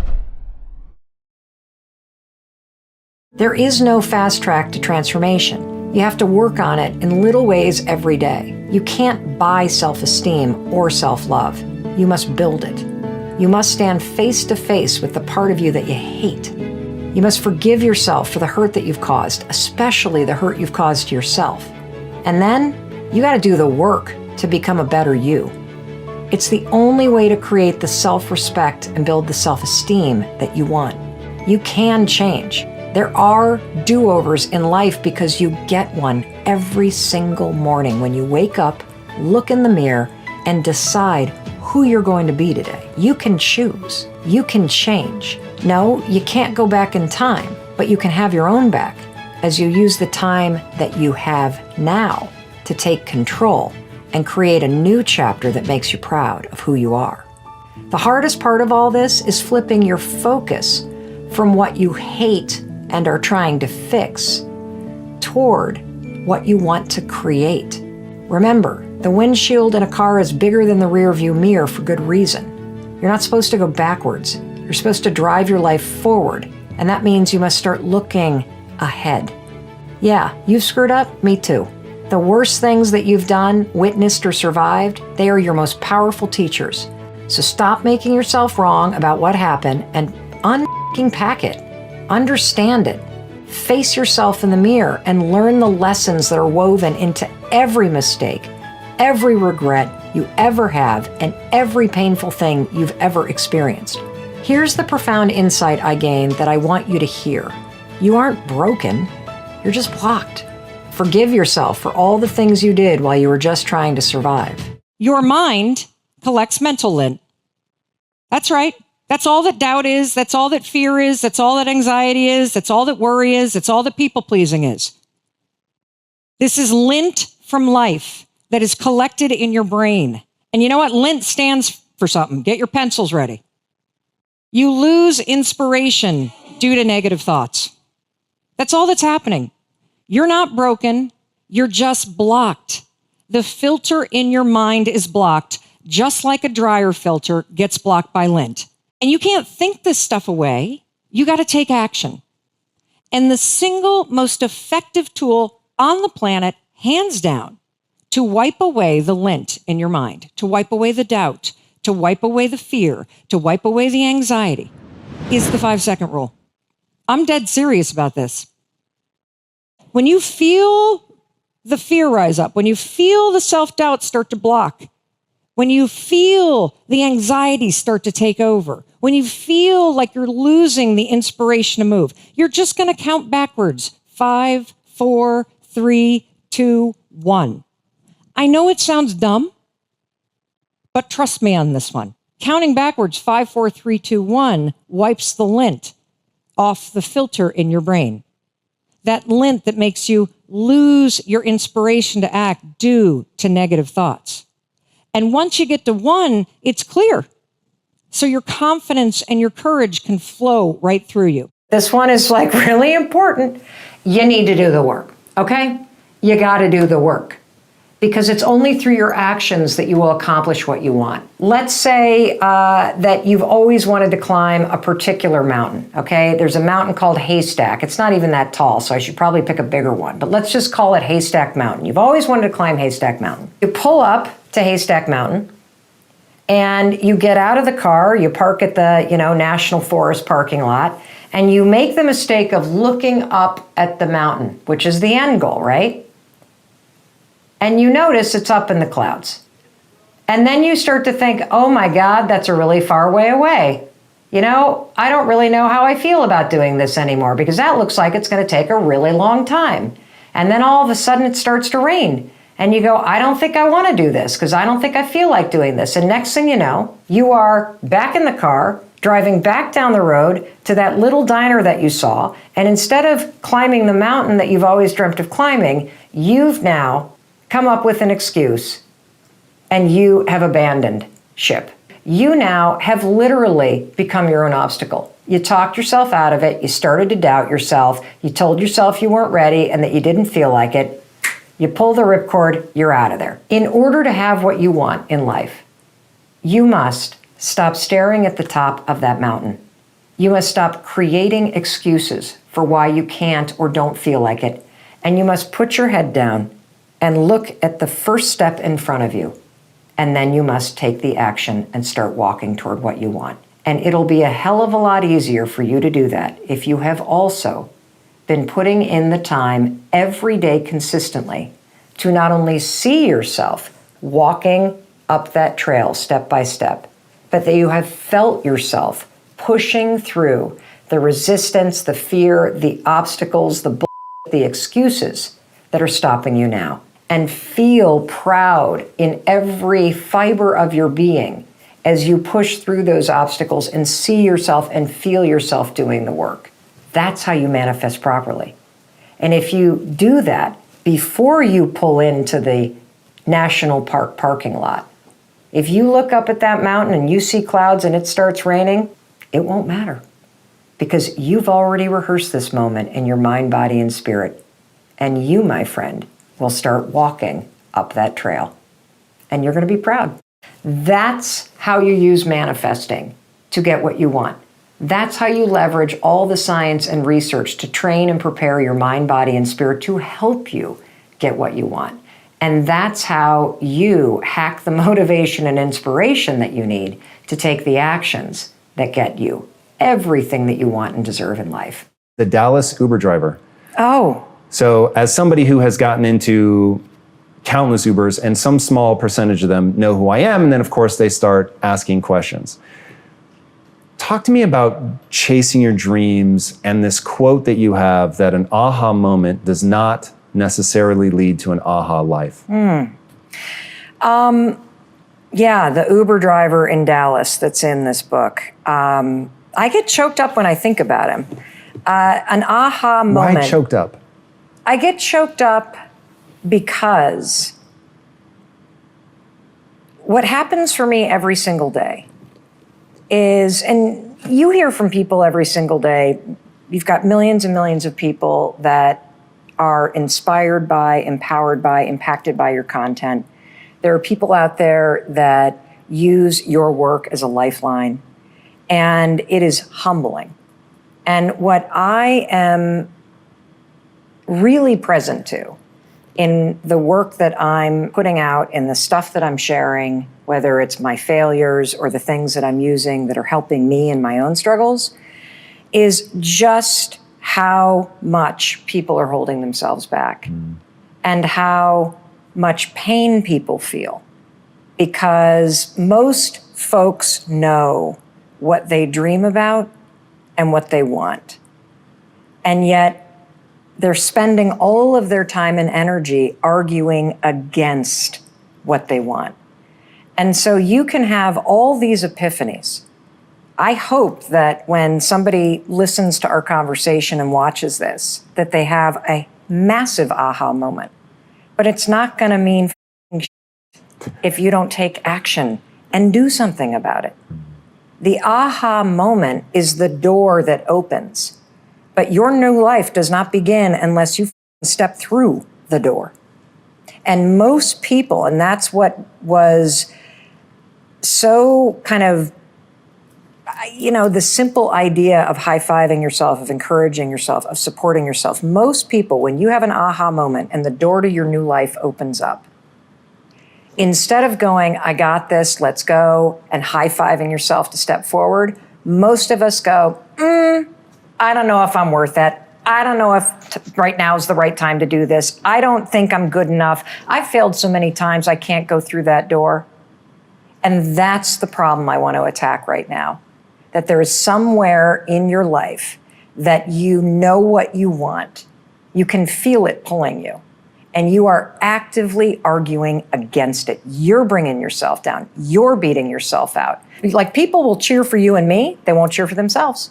There is no fast track to transformation. You have to work on it in little ways every day. You can't buy self-esteem or self-love. You must build it. You must stand face to face with the part of you that you hate. You must forgive yourself for the hurt that you've caused, especially the hurt you've caused to yourself. And then you got to do the work to become a better you. It's the only way to create the self-respect and build the self-esteem that you want. You can change. There are do-overs in life because you get one every single morning when you wake up, look in the mirror, and decide who you're going to be today. You can choose. You can change. No, you can't go back in time, but you can have your own back as you use the time that you have now to take control and create a new chapter that makes you proud of who you are. The hardest part of all this is flipping your focus from what you hate and are trying to fix toward what you want to create. Remember, the windshield in a car is bigger than the rear view mirror for good reason. You're not supposed to go backwards. You're supposed to drive your life forward, and that means you must start looking ahead. Yeah, you've screwed up, me too. The worst things that you've done, witnessed, or survived, they are your most powerful teachers. So stop making yourself wrong about what happened and unpack it. Understand it. Face yourself in the mirror and learn the lessons that are woven into every mistake, every regret you ever have, and every painful thing you've ever experienced. Here's the profound insight I gained that I want you to hear. You aren't broken. You're just blocked. Forgive yourself for all the things you did while you were just trying to survive. Your mind collects mental lint. That's right. That's all that doubt is. That's all that fear is. That's all that anxiety is. That's all that worry is. That's all that people-pleasing is. This is lint from life that is collected in your brain. And you know what? Lint stands for something. Get your pencils ready. You lose inspiration due to negative thoughts. That's all that's happening. You're not broken. You're just blocked. The filter in your mind is blocked, just like a dryer filter gets blocked by lint. And you can't think this stuff away. You got to take action. And the single most effective tool on the planet, hands down, to wipe away the lint in your mind, to wipe away the doubt, to wipe away the fear, to wipe away the anxiety, is the 5-second rule. I'm dead serious about this. When you feel the fear rise up, when you feel the self-doubt start to block, when you feel the anxiety start to take over, when you feel like you're losing the inspiration to move, you're just going to count backwards. 5, 4, 3, 2, 1. I know it sounds dumb, but trust me on this one. Counting backwards, 5, 4, 3, 2, 1 wipes the lint off the filter in your brain. That lint that makes you lose your inspiration to act due to negative thoughts. And once you get to 1, it's clear. So your confidence and your courage can flow right through you. This one is like really important. You need to do the work, okay? You got to do the work because it's only through your actions that you will accomplish what you want. Let's say that you've always wanted to climb a particular mountain, okay? There's a mountain called Haystack. It's not even that tall, so I should probably pick a bbigger one, but let's just call it Haystack Mountain. You've always wanted to climb Haystack Mountain. You pull up to Haystack Mountain and you get out of the car, you park at the, National Forest parking lot, and you make the mistake of looking up at the mountain, which is the end goal, right? And you notice it's up in the clouds. And then you start to think, oh my God, that's a really far way away. I don't really know how I feel about doing this anymore because that looks like it's going to take a really long time. And then all of a sudden it starts to rain. And you go, I don't think I want to do this because I don't think I feel like doing this. And next thing you know, you are back in the car, driving back down the road to that little diner that you saw. And instead of climbing the mountain that you've always dreamt of climbing, you've now come up with an excuse and you have abandoned ship. You now have literally become your own obstacle. You talked yourself out of it. You started to doubt yourself. You told yourself you weren't ready and that you didn't feel like it. You pull the ripcord, you're out of there. In order to have what you want in life, you must stop staring at the top of that mountain. You must stop creating excuses for why you can't or don't feel like it. And you must put your head down and look at the first step in front of you. And then you must take the action and start walking toward what you want. And it'll be a hell of a lot easier for you to do that if you have also been putting in the time every day consistently to not only see yourself walking up that trail step by step, but that you have felt yourself pushing through the resistance, the fear, the obstacles, the excuses that are stopping you now. And feel proud in every fiber of your being as you push through those obstacles and see yourself and feel yourself doing the work. That's how you manifest properly. And if you do that before you pull into the national park parking lot, if you look up at that mountain and you see clouds and it starts raining, it won't matter because you've already rehearsed this moment in your mind, body, and spirit. And you, my friend, will start walking up that trail. And you're going to be proud. That's how you use manifesting to get what you want. That's how you leverage all the science and research to train and prepare your mind, body, and spirit to help you get what you want. And that's how you hack the motivation and inspiration that you need to take the actions that get you everything that you want and deserve in life. The Dallas Uber driver. Oh. So as somebody who has gotten into countless Ubers, and some small percentage of them know who I am, and then of course they start asking questions. Talk to me about chasing your dreams and this quote that you have that an aha moment does not necessarily lead to an aha life. Yeah, the Uber driver in Dallas that's in this book. I get choked up when I think about him. An aha moment. Why choked up? I get choked up because what happens for me every single day is, and you hear from people every single day, you've got millions and millions of people that are inspired by, empowered by, impacted by your content. There are people out there that use your work as a lifeline, and it is humbling. And what I am really present to in the work that I'm putting out, in the stuff that I'm sharing, whether it's my failures or the things that I'm using that are helping me in my own struggles, is just how much people are holding themselves back and how much pain people feel. Because most folks know what they dream about and what they want. And yet they're spending all of their time and energy arguing against what they want. And so you can have all these epiphanies. I hope that when somebody listens to our conversation and watches this, that they have a massive aha moment. But it's not going to mean if you don't take action and do something about it. The aha moment is the door that opens, but your new life does not begin unless you step through the door. And most people, and that's what was so kind of, the simple idea of high-fiving yourself, of encouraging yourself, of supporting yourself. Most people, when you have an aha moment and the door to your new life opens up, instead of going, I got this, let's go, and high-fiving yourself to step forward, most of us go, I don't know if I'm worth it. I don't know if right now is the right time to do this. I don't think I'm good enough. I've failed so many times, I can't go through that door. And that's the problem I want to attack right now. That there is somewhere in your life that you know what you want. You can feel it pulling you. And you are actively arguing against it. You're bringing yourself down. You're beating yourself out. Like, people will cheer for you and me. They won't cheer for themselves.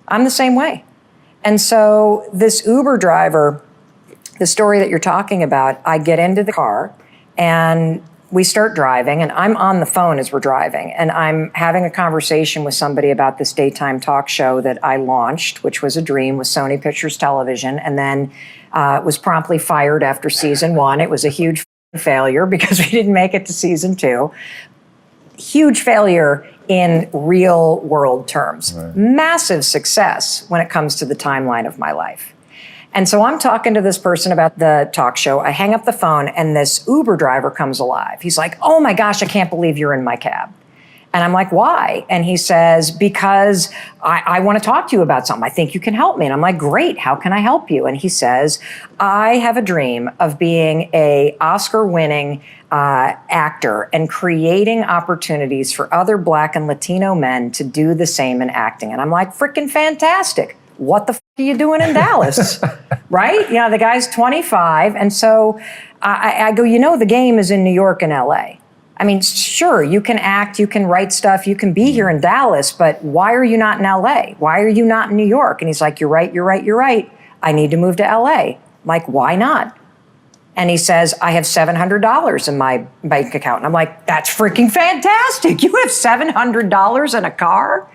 I'm the same way. And so this Uber driver, the story that you're talking about, I get into the car and we start driving, and I'm on the phone as we're driving, and I'm having a conversation with somebody about this daytime talk show that I launched, which was a dream with Sony Pictures Television, and then was promptly fired after season 1. It was a huge failure because we didn't make it to season 2. Huge failure in real world terms. Right. Massive success when it comes to the timeline of my life. And so I'm talking to this person about the talk show. I hang up the phone and this Uber driver comes alive. He's like, oh my gosh, I can't believe you're in my cab. And I'm like, why? And he says, because I want to talk to you about something. I think you can help me. And I'm like, great, how can I help you? And he says, I have a dream of being a Oscar-winning actor and creating opportunities for other Black and Latino men to do the same in acting. And I'm like, freaking fantastic. What the f*** are you doing in Dallas? Right? The guy's 25. And so I go, the game is in New York and LA. I mean, sure, you can act, you can write stuff, you can be here in Dallas, but why are you not in LA? Why are you not in New York? And he's like, you're right. I need to move to LA. I'm like, why not? And he says, I have $700 in my bank account. And I'm like, that's freaking fantastic. You have $700 in a car?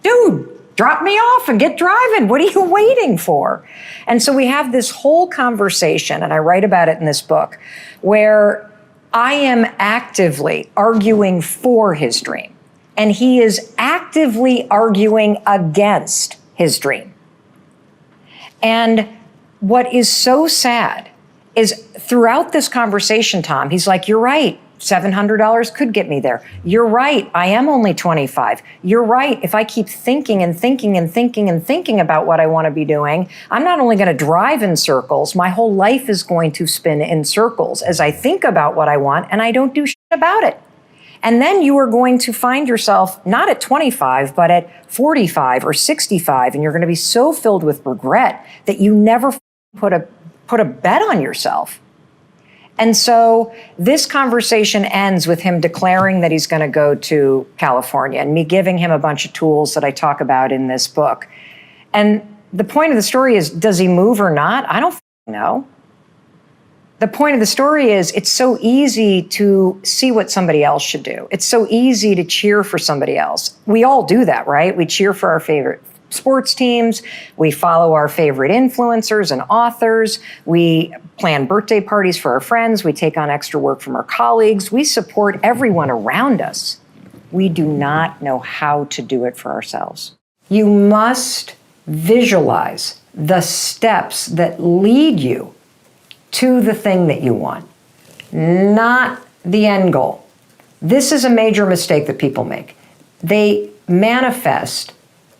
Dude, drop me off and get driving. What are you waiting for? And so we have this whole conversation, and I write about it in this book, where I am actively arguing for his dream, and he is actively arguing against his dream. And what is so sad is throughout this conversation, Tom, he's like, you're right. $700 could get me there. You're right. I am only 25. You're right. If I keep thinking and thinking and thinking and thinking about what I want to be doing, I'm not only going to drive in circles, my whole life is going to spin in circles as I think about what I want and I don't do shit about it. And then you are going to find yourself not at 25, but at 45 or 65, and you're going to be so filled with regret that you never put a bet on yourself. And so this conversation ends with him declaring that he's going to go to California and me giving him a bunch of tools that I talk about in this book. And the point of the story is, does he move or not? I don't know. The point of the story is, it's so easy to see what somebody else should do. It's so easy to cheer for somebody else. We all do that, right? We cheer for our favorite sports teams. We follow our favorite influencers and authors. We plan birthday parties for our friends. We take on extra work from our colleagues. We support everyone around us. We do not know how to do it for ourselves. You must visualize the steps that lead you to the thing that you want, not the end goal. This is a major mistake that people make. They manifest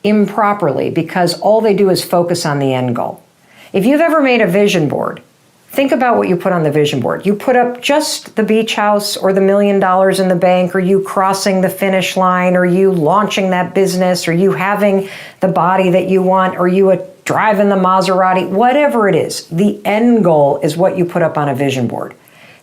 improperly because all they do is focus on the end goal. If you've ever made a vision board, think about what you put on the vision board. You put up just the beach house or the $1 million in the bank, or you crossing the finish line, or you launching that business, or you having the body that you want, or you driving the Maserati, whatever it is. The end goal is what you put up on a vision board.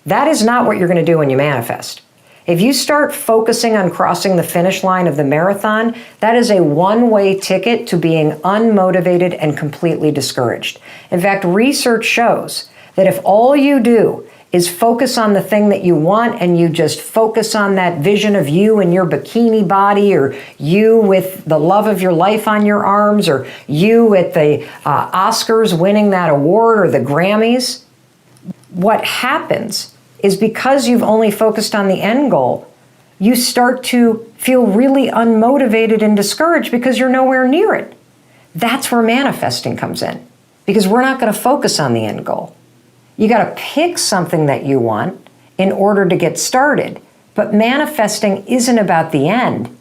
That is not what you're going to do when you manifest. If you start focusing on crossing the finish line of the marathon, that is a one-way ticket to being unmotivated and completely discouraged. In fact, research shows that if all you do is focus on the thing that you want, and you just focus on that vision of you and your bikini body, or you with the love of your life on your arms, or you at the Oscars winning that award, or the Grammys, what happens is because you've only focused on the end goal, you start to feel really unmotivated and discouraged because you're nowhere near it. That's where manifesting comes in, because we're not going to focus on the end goal. You got to pick something that you want in order to get started. But manifesting isn't about the end,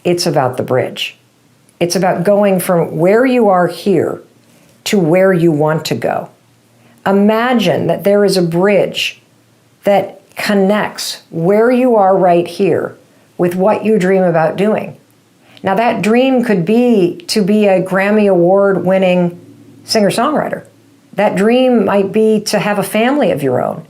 it's about the bridge. It's about going from where you are here to where you want to go. Imagine that there is a bridge that connects where you are right here with what you dream about doing. Now, that dream could be to be a Grammy Award winning singer-songwriter. That dream might be to have a family of your own.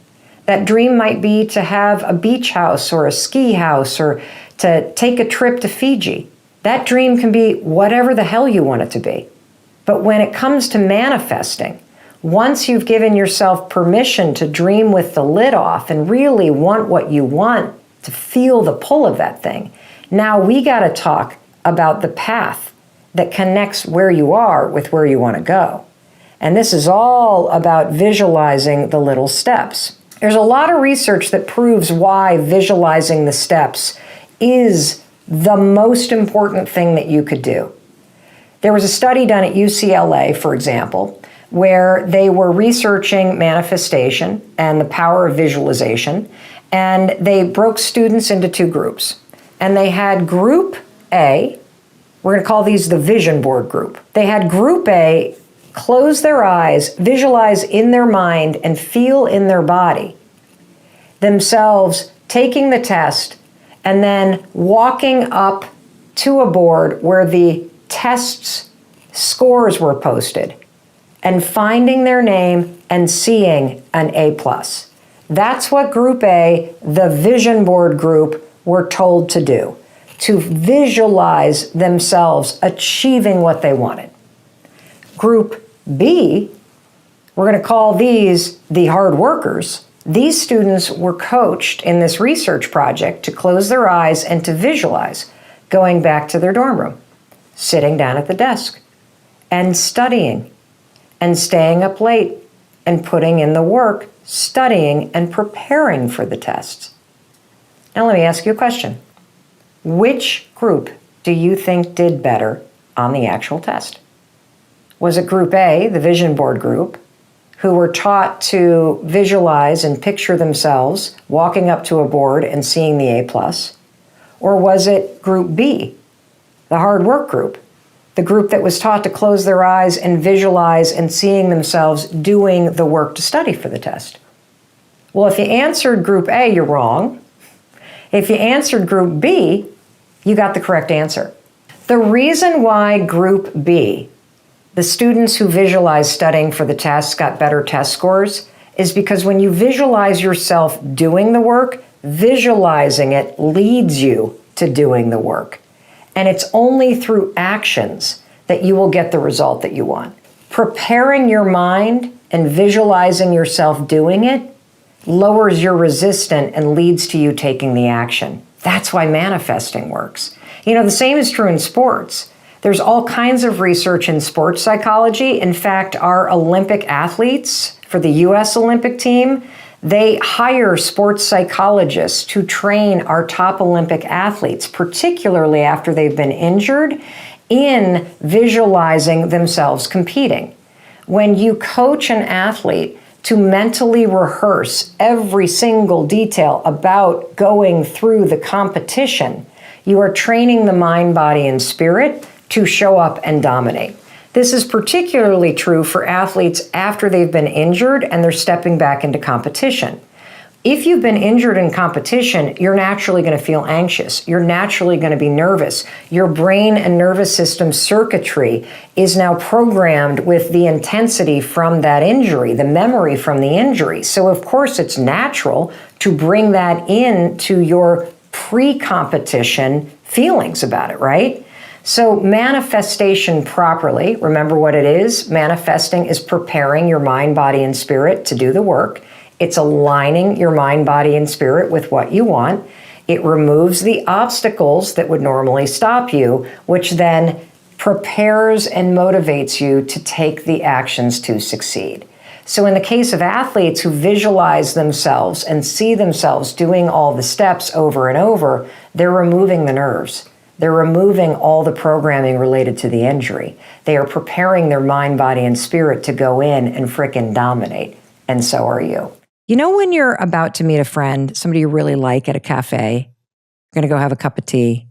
That dream might be to have a beach house or a ski house, or to take a trip to Fiji. That dream can be whatever the hell you want it to be. But when it comes to manifesting, once you've given yourself permission to dream with the lid off and really want what you want, to feel the pull of that thing, now we got to talk about the path that connects where you are with where you want to go. And this is all about visualizing the little steps. There's a lot of research that proves why visualizing the steps is the most important thing that you could do. There was a study done at UCLA, for example, where they were researching manifestation and the power of visualization, and they broke students into two groups. And they had Group A, we're going to call these the vision board group. They had Group A close their eyes, visualize in their mind, and feel in their body themselves taking the test, and then walking up to a board where the test's scores were posted, and finding their name and seeing an A+. That's what Group A, the vision board group, were told to do, to visualize themselves achieving what they wanted. Group B, we're going to call these the hard workers. These students were coached in this research project to close their eyes and to visualize going back to their dorm room, sitting down at the desk, and studying, and staying up late, and putting in the work, studying and preparing for the tests. Now let me ask you a question. Which group do you think did better on the actual test? Was it Group A, the vision board group, who were taught to visualize and picture themselves walking up to a board and seeing the A+? Or was it Group B, the hard work group, the group that was taught to close their eyes and visualize and seeing themselves doing the work to study for the test? Well, if you answered Group A, you're wrong. If you answered Group B, you got the correct answer. The reason why Group B, the students who visualized studying for the tests, got better test scores, is because when you visualize yourself doing the work, visualizing it leads you to doing the work. And it's only through actions that you will get the result that you want. Preparing your mind and visualizing yourself doing it lowers your resistance and leads to you taking the action. That's why manifesting works. You know, the same is true in sports. There's all kinds of research in sports psychology. In fact, our Olympic athletes for the U.S. Olympic team, they hire sports psychologists to train our top Olympic athletes, particularly after they've been injured, in visualizing themselves competing. When you coach an athlete to mentally rehearse every single detail about going through the competition, you are training the mind, body, and spirit to show up and dominate. This is particularly true for athletes after they've been injured and they're stepping back into competition. If you've been injured in competition, you're naturally going to feel anxious. You're naturally going to be nervous. Your brain and nervous system circuitry is now programmed with the intensity from that injury, the memory from the injury. So of course it's natural to bring that into your pre-competition feelings about it, right? So manifestation properly, remember what it is? Manifesting is preparing your mind, body, and spirit to do the work. It's aligning your mind, body, and spirit with what you want. It removes the obstacles that would normally stop you, which then prepares and motivates you to take the actions to succeed. So in the case of athletes who visualize themselves and see themselves doing all the steps over and over, they're removing the nerves. They're removing all the programming related to the injury. They are preparing their mind, body, and spirit to go in and frickin' dominate. And so are you. You know when you're about to meet a friend, somebody you really like at a cafe, you're going to go have a cup of tea.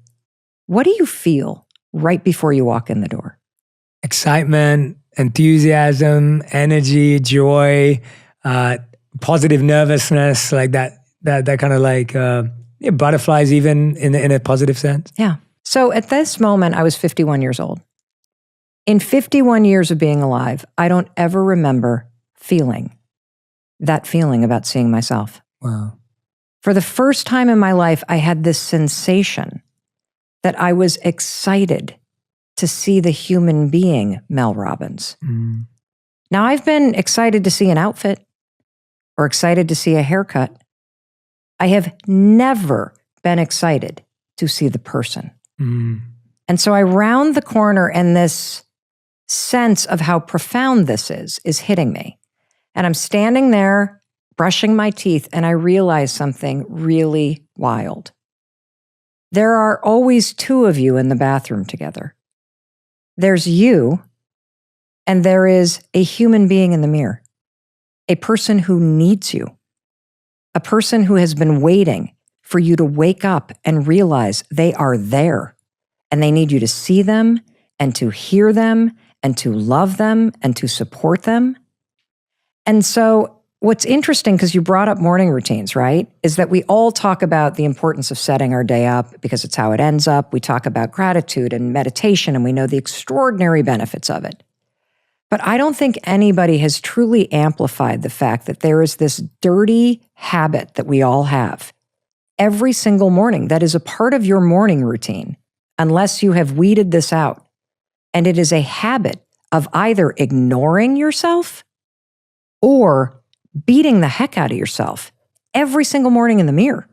What do you feel right before you walk in the door? Excitement, enthusiasm, energy, joy, positive nervousness, like that kind of like butterflies, even in a positive sense. Yeah. So at this moment, I was 51 years old. In 51 years of being alive, I don't ever remember feeling that feeling about seeing myself. Wow. For the first time in my life, I had this sensation that I was excited to see the human being, Mel Robbins. Mm. Now, I've been excited to see an outfit or excited to see a haircut. I have never been excited to see the person. Mm. And so I round the corner and this sense of how profound this is hitting me. And I'm standing there brushing my teeth and I realize something really wild. There are always two of you in the bathroom together. There's you and there is a human being in the mirror, a person who needs you, a person who has been waiting for you to wake up and realize they are there and they need you to see them and to hear them and to love them and to support them. And so what's interesting, because you brought up morning routines, right, is that we all talk about the importance of setting our day up because it's how it ends up. We talk about gratitude and meditation and we know the extraordinary benefits of it. But I don't think anybody has truly amplified the fact that there is this dirty habit that we all have every single morning that is a part of your morning routine, unless you have weeded this out. And it is a habit of either ignoring yourself or beating the heck out of yourself every single morning in the mirror.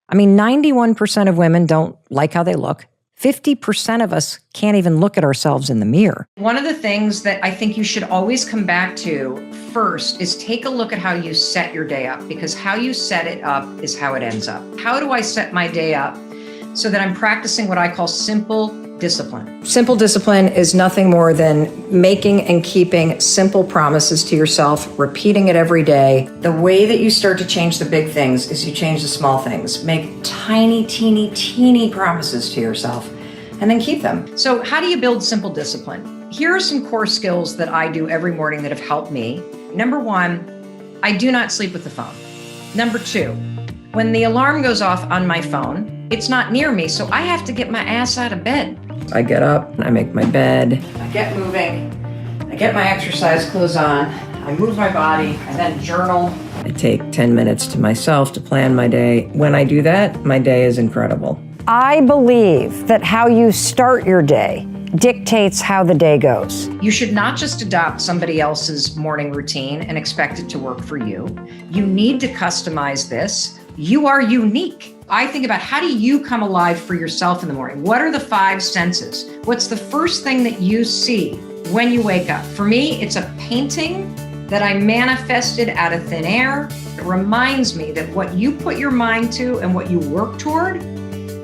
I mean, 91% of women don't like how they look. 50% of us can't even look at ourselves in the mirror. One of the things that I think you should always come back to first is take a look at how you set your day up, because how you set it up is how it ends up. How do I set my day up so that I'm practicing what I call simple discipline? Simple discipline is nothing more than making and keeping simple promises to yourself, repeating it every day. The way that you start to change the big things is you change the small things. Make tiny, teeny promises to yourself and then keep them. So how do you build simple discipline? Here are some core skills that I do every morning that have helped me. Number one, I do not sleep with the phone. Number two, when the alarm goes off on my phone, it's not near me, so I have to get my ass out of bed. I get up, I make my bed, I get moving, I get my exercise clothes on, I move my body, I then journal. I take 10 minutes to myself to plan my day. When I do that, my day is incredible. I believe that how you start your day dictates how the day goes. You should not just adopt somebody else's morning routine and expect it to work for you. You need to customize this. You are unique. I think about, how do you come alive for yourself in the morning? What are the 5 senses? What's the first thing that you see when you wake up? For me, it's a painting that I manifested out of thin air. It reminds me that what you put your mind to and what you work toward,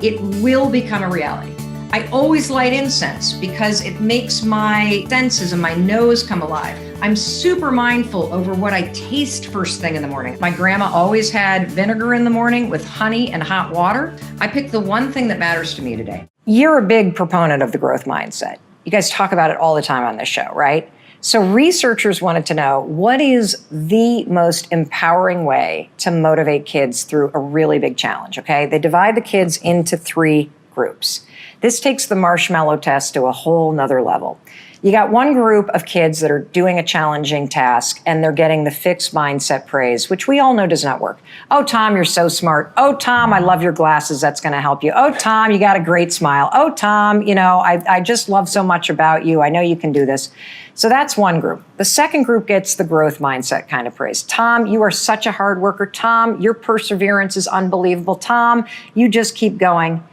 it will become a reality. I always light incense because it makes my senses and my nose come alive. I'm super mindful over what I taste first thing in the morning. My grandma always had vinegar in the morning with honey and hot water. I picked the one thing that matters to me today. You're a big proponent of the growth mindset. You guys talk about it all the time on this show, right? So researchers wanted to know, what is the most empowering way to motivate kids through a really big challenge, okay? They divide the kids into 3 groups. This takes the marshmallow test to a whole nother level. You got one group of kids that are doing a challenging task and they're getting the fixed mindset praise, which we all know does not work. Oh, Tom, you're so smart. Oh, Tom, I love your glasses. That's going to help you. Oh, Tom, you got a great smile. Oh, Tom, I just love so much about you. I know you can do this. So that's one group. The second group gets the growth mindset kind of praise. Tom, you are such a hard worker. Tom, your perseverance is unbelievable. Tom, you just keep going.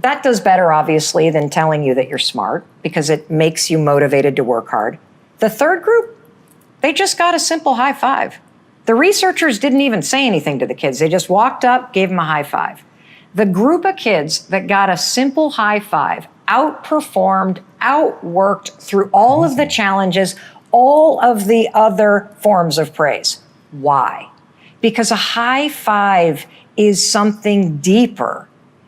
That does better, obviously, than telling you that you're smart because it makes you motivated to work hard. The third group, they just got a simple high five. The researchers didn't even say anything to the kids. They just walked up, gave them a high five. The group of kids that got a simple high five outperformed, outworked through all of the challenges, all of the other forms of praise. Why? Because a high five is something deeper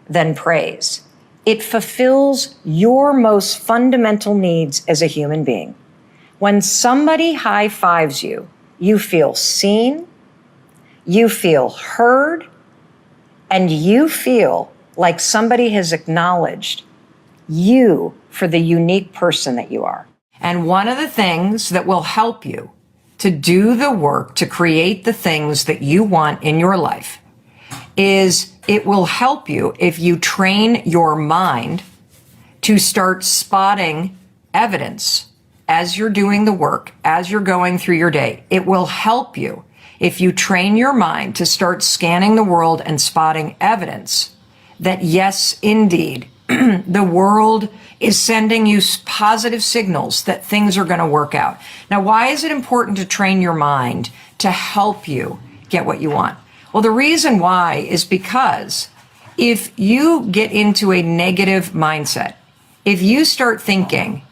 than praise. It fulfills your most fundamental needs as a human being. When somebody high fives you, you feel seen, you feel heard, and you feel like somebody has acknowledged you for the unique person that you are. And one of the things that will help you to do the work to create the things that you want in your life is it will help you if you train your mind to start spotting evidence as you're doing the work, as you're going through your day. It will help you if you train your mind to start scanning the world and spotting evidence that, yes, indeed, the world is sending you positive signals that things are going to work out. Now, why is it important to train your mind to help you get what you want? Well, the reason why is because if you get into a negative mindset, if you start thinking,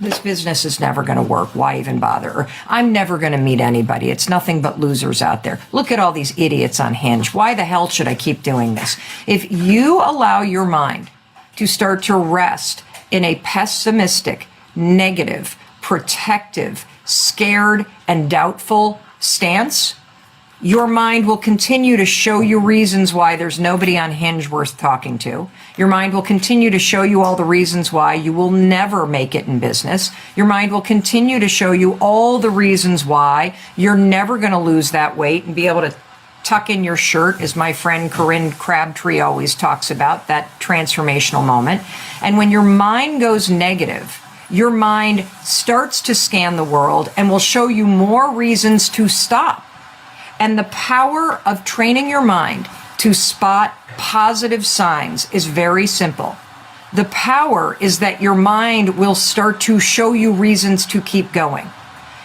this business is never going to work, why even bother? Or I'm never going to meet anybody. It's nothing but losers out there. Look at all these idiots on Hinge. Why the hell should I keep doing this? If you allow your mind to start to rest in a pessimistic, negative, protective, scared, and doubtful stance, your mind will continue to show you reasons why there's nobody on Hinge worth talking to. Your mind will continue to show you all the reasons why you will never make it in business. Your mind will continue to show you all the reasons why you're never going to lose that weight and be able to tuck in your shirt, as my friend Corinne Crabtree always talks about, that transformational moment. And when your mind goes negative, your mind starts to scan the world and will show you more reasons to stop. And the power of training your mind to spot positive signs is very simple. The power is that your mind will start to show you reasons to keep going.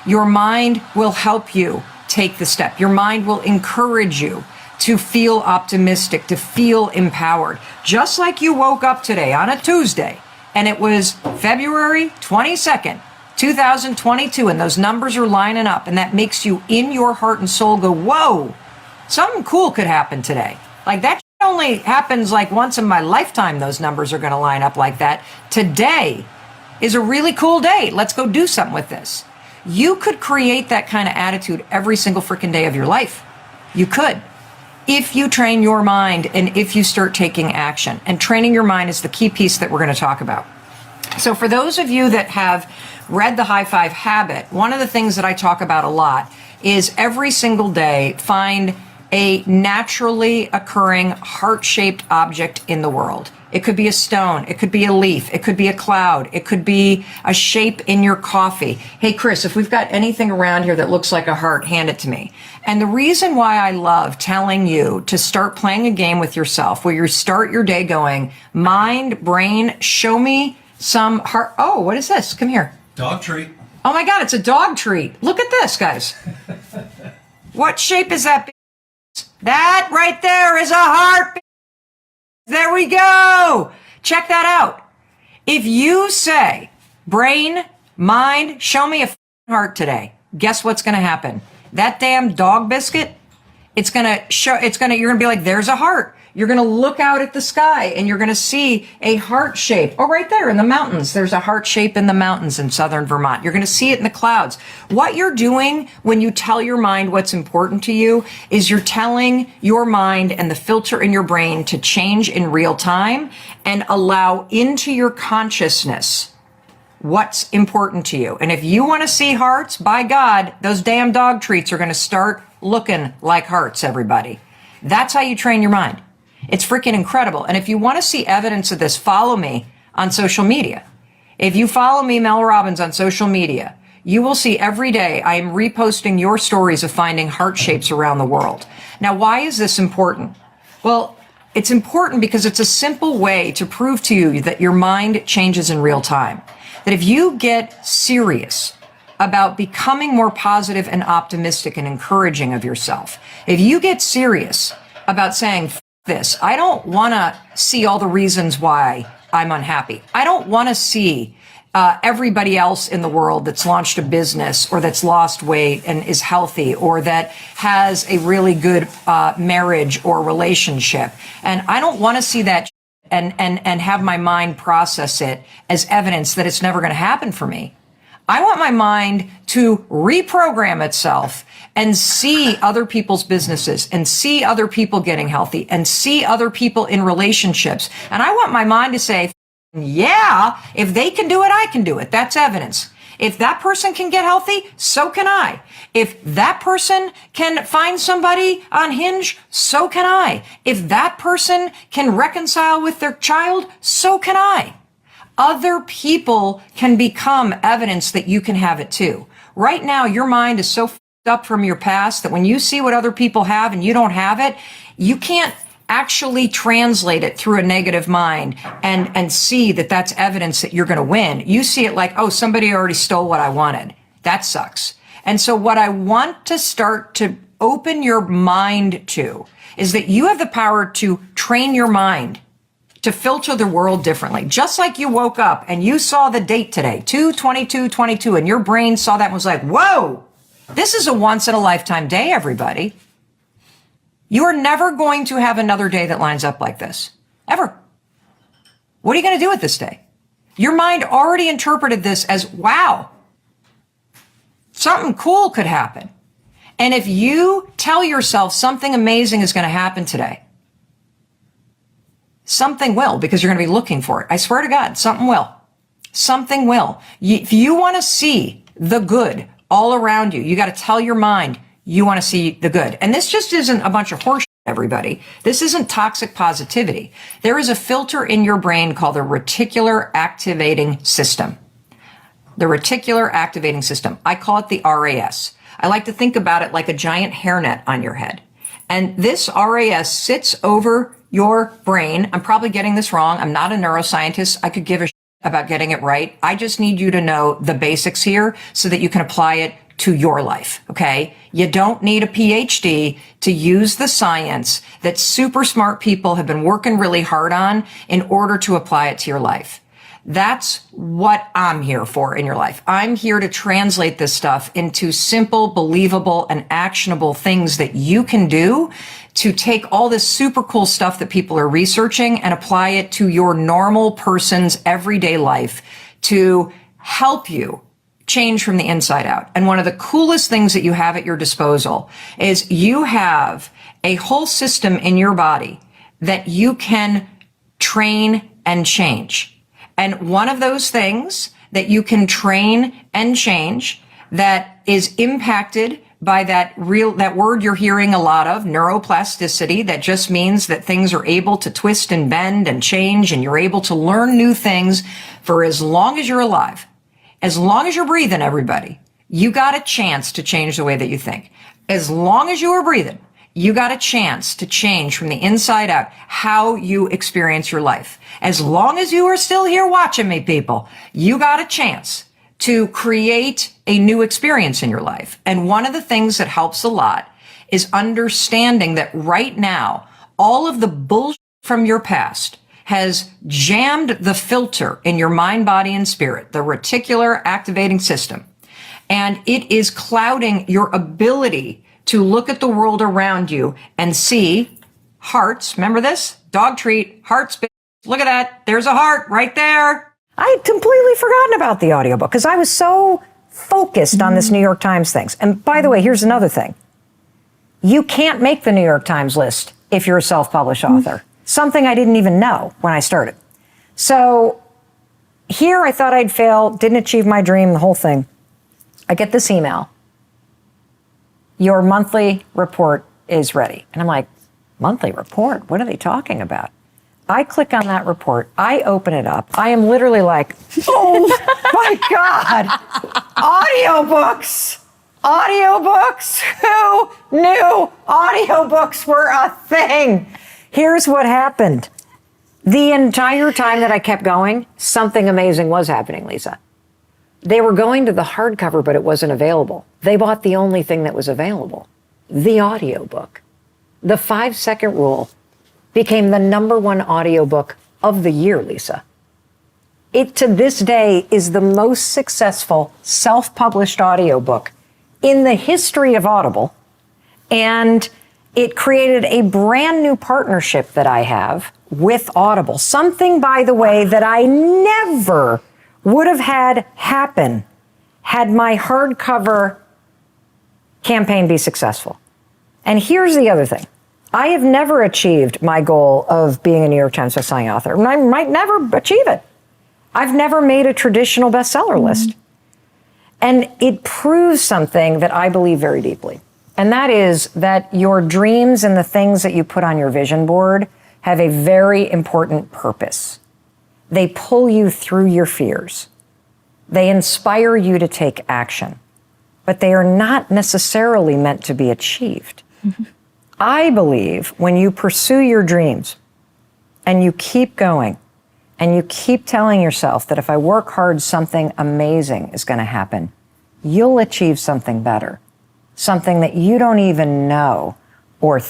Your mind will help you take the step. Your mind will encourage you to feel optimistic, to feel empowered. Just like you woke up today on a Tuesday and it was February 22nd, 2022, and those numbers are lining up, and that makes you in your heart and soul go, whoa, something cool could happen today. Like that only happens like once in my lifetime, those numbers are going to line up like that. Today is a really cool day. Let's go do something with this. You could create that kind of attitude every single freaking day of your life. You could. If you train your mind and if you start taking action. And training your mind is the key piece that we're going to talk about. So for those of you that have read The High Five Habit, one of the things that I talk about a lot is every single day find a naturally occurring heart-shaped object in the world. It could be a stone, it could be a leaf, it could be a cloud, it could be a shape in your coffee. Hey, Chris, if we've got anything around here that looks like a heart, hand it to me. And the reason why I love telling you to start playing a game with yourself where you start your day going, mind, brain, show me some heart. Oh, what is this? Come here. Dog treat. Oh my God, it's a dog treat. Look at this, guys. What shape is that? That right there is a heart. There we go. Check that out. If you say, brain, mind, show me a heart today, guess what's going to happen? That damn dog biscuit, you're going to be like, there's a heart. You're going to look out at the sky and you're going to see a heart shape. Oh, right there in the mountains. There's a heart shape in the mountains in southern Vermont. You're going to see it in the clouds. What you're doing when you tell your mind what's important to you is you're telling your mind and the filter in your brain to change in real time and allow into your consciousness what's important to you. And if you want to see hearts, by God, those damn dog treats are going to start looking like hearts, everybody. That's how you train your mind. It's freaking incredible. And if you want to see evidence of this, follow me on social media. If you follow me, Mel Robbins, on social media, you will see every day I am reposting your stories of finding heart shapes around the world. Now, why is this important? Well, it's important because it's a simple way to prove to you that your mind changes in real time. That if you get serious about becoming more positive and optimistic and encouraging of yourself, if you get serious about saying, this, I don't want to see all the reasons why I'm unhappy. I don't want to see everybody else in the world that's launched a business or that's lost weight and is healthy or that has a really good marriage or relationship. And I don't want to see that and have my mind process it as evidence that it's never going to happen for me. I want my mind to reprogram itself and see other people's businesses and see other people getting healthy and see other people in relationships. And I want my mind to say, yeah, if they can do it, I can do it. That's evidence. If that person can get healthy, so can I. If that person can find somebody on Hinge, so can I. If that person can reconcile with their child, so can I. Other people can become evidence that you can have it too. Right now, your mind is so f***ed up from your past that when you see what other people have and you don't have it, you can't actually translate it through a negative mind and see that that's evidence that you're going to win. You see it like, oh, somebody already stole what I wanted. That sucks. And so what I want to start to open your mind to is that you have the power to train your mind to filter the world differently. Just like you woke up and you saw the date today, 2/22/22, and your brain saw that and was like, whoa, this is a once in a lifetime day, everybody. You are never going to have another day that lines up like this, ever. What are you going to do with this day? Your mind already interpreted this as, wow, something cool could happen. And if you tell yourself something amazing is going to happen today, something will, because you're going to be looking for it. I swear to God, something will. Something will. If you want to see the good all around you, you got to tell your mind you want to see the good. And this just isn't a bunch of horseshit, everybody. This isn't toxic positivity. There is a filter in your brain called the reticular activating system. The reticular activating system. I call it the RAS. I like to think about it like a giant hairnet on your head. And this RAS sits over your brain. I'm probably getting this wrong. I'm not a neuroscientist. I could give a shit about getting it right. I just need you to know the basics here so that you can apply it to your life, okay? You don't need a PhD to use the science that super smart people have been working really hard on in order to apply it to your life. That's what I'm here for in your life. I'm here to translate this stuff into simple, believable, and actionable things that you can do to take all this super cool stuff that people are researching and apply it to your normal person's everyday life to help you change from the inside out. And one of the coolest things that you have at your disposal is you have a whole system in your body that you can train and change. And one of those things that you can train and change that is impacted by that word you're hearing a lot of, neuroplasticity, that just means that things are able to twist and bend and change and you're able to learn new things for as long as you're alive. As long as you're breathing, everybody, you got a chance to change the way that you think. As long as you are breathing, you got a chance to change from the inside out how you experience your life. As long as you are still here watching me, people, you got a chance to create a new experience in your life. And one of the things that helps a lot is understanding that right now, all of the bullshit from your past has jammed the filter in your mind, body, and spirit, the reticular activating system. And it is clouding your ability to look at the world around you and see hearts. Remember this? Dog treat, hearts. Look at that. There's a heart right there. I had completely forgotten about the audiobook because I was so focused on this New York Times things. And by the way, here's another thing. You can't make the New York Times list if you're a self-published author. Something I didn't even know when I started. So here I thought I'd fail, didn't achieve my dream, the whole thing. I get this email. Your monthly report is ready. And I'm like, monthly report? What are they talking about? I click on that report. I open it up. I am literally like, oh my God, audiobooks. Audiobooks? Who knew audiobooks were a thing? Here's what happened. The entire time that I kept going, something amazing was happening, Lisa. They were going to the hardcover, but it wasn't available. They bought the only thing that was available, the audiobook. The 5-second rule became the #1 audiobook of the year, Lisa. It, to this day, is the most successful self-published audiobook in the history of Audible. And it created a brand new partnership that I have with Audible. Something, by the way, that I never would have had happen had my hardcover campaign be successful. And here's the other thing. I have never achieved my goal of being a New York Times bestselling author, and I might never achieve it. I've never made a traditional bestseller list. And it proves something that I believe very deeply. And that is that your dreams and the things that you put on your vision board have a very important purpose. They pull you through your fears. They inspire you to take action, but they are not necessarily meant to be achieved. I believe when you pursue your dreams and you keep going and you keep telling yourself that if I work hard, something amazing is going to happen, you'll achieve something better, something that you don't even know or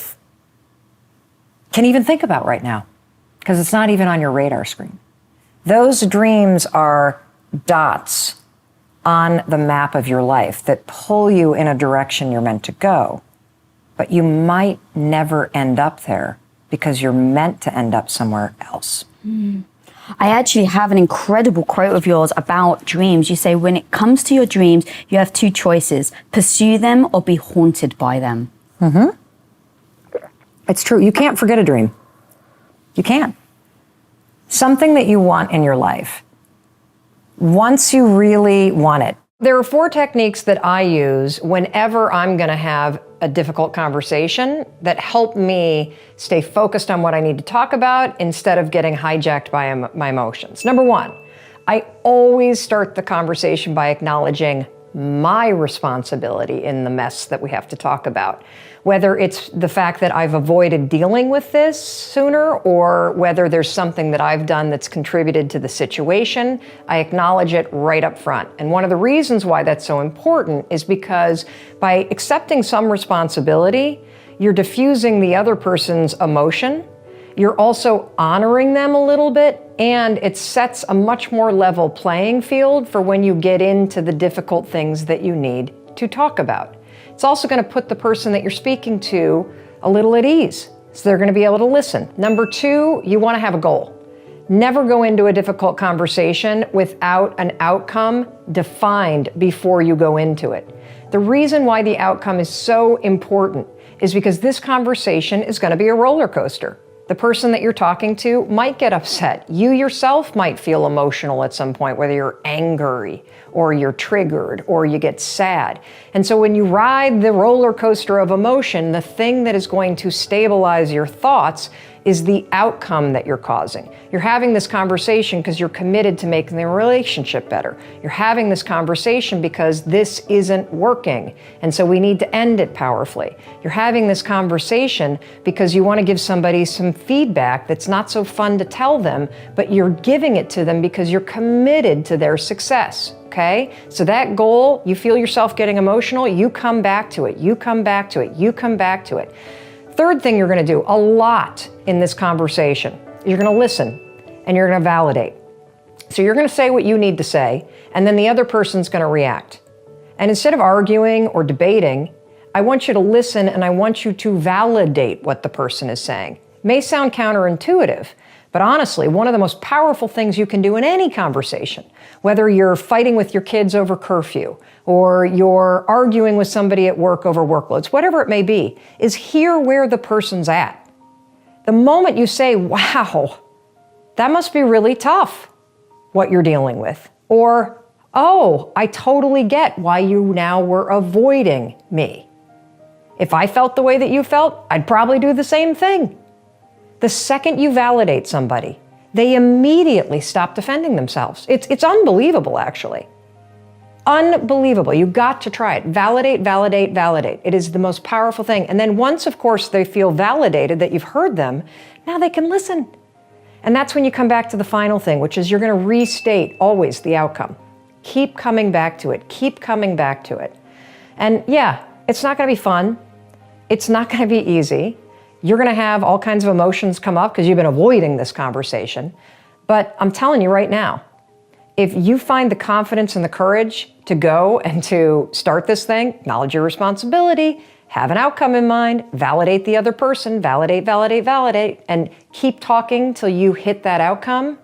can even think about right now because it's not even on your radar screen. Those dreams are dots on the map of your life that pull you in a direction you're meant to go. But you might never end up there because you're meant to end up somewhere else. I actually have an incredible quote of yours about dreams. You say, when it comes to your dreams, you have 2 choices, pursue them or be haunted by them. It's true. You can't forget a dream. You can't. Something that you want in your life, once you really want it. There are 4 techniques that I use whenever I'm going to have a difficult conversation that help me stay focused on what I need to talk about instead of getting hijacked by my emotions. Number 1, I always start the conversation by acknowledging my responsibility in the mess that we have to talk about. Whether it's the fact that I've avoided dealing with this sooner or whether there's something that I've done that's contributed to the situation, I acknowledge it right up front. And one of the reasons why that's so important is because by accepting some responsibility, you're diffusing the other person's emotion. You're also honoring them a little bit, and it sets a much more level playing field for when you get into the difficult things that you need to talk about. It's also going to put the person that you're speaking to a little at ease, so they're going to be able to listen. Number 2, you want to have a goal. Never go into a difficult conversation without an outcome defined before you go into it. The reason why the outcome is so important is because this conversation is going to be a roller coaster. The person that you're talking to might get upset. You yourself might feel emotional at some point, whether you're angry or you're triggered or you get sad. And so when you ride the roller coaster of emotion, the thing that is going to stabilize your thoughts is the outcome that you're causing. You're having this conversation because you're committed to making the relationship better. You're having this conversation because this isn't working, and so we need to end it powerfully. You're having this conversation because you want to give somebody some feedback that's not so fun to tell them, but you're giving it to them because you're committed to their success. Okay? So that goal, you feel yourself getting emotional, you come back to it, you come back to it, you come back to it. Third thing you're going to do a lot in this conversation, you're going to listen. and you're going to validate. So you're going to say what you need to say, and then the other person's going to react. And instead of arguing or debating, I want you to listen and I want you to validate what the person is saying. It may sound counterintuitive, but honestly, one of the most powerful things you can do in any conversation, whether you're fighting with your kids over curfew or you're arguing with somebody at work over workloads, whatever it may be, is hear where the person's at. The moment you say, wow, that must be really tough, what you're dealing with, or, oh, I totally get why you now were avoiding me. If I felt the way that you felt, I'd probably do the same thing. The second you validate somebody, they immediately stop defending themselves. It's unbelievable, actually. Unbelievable. You got to try it. Validate, validate, validate. It is the most powerful thing. And then once, of course, they feel validated that you've heard them, now they can listen. And that's when you come back to the final thing, which is you're going to restate always the outcome. Keep coming back to it. Keep coming back to it. And yeah, it's not going to be fun. It's not going to be easy. You're going to have all kinds of emotions come up because you've been avoiding this conversation. But I'm telling you right now, if you find the confidence and the courage to go and to start this thing, acknowledge your responsibility, have an outcome in mind, validate the other person, validate, validate, validate, and keep talking till you hit that outcome,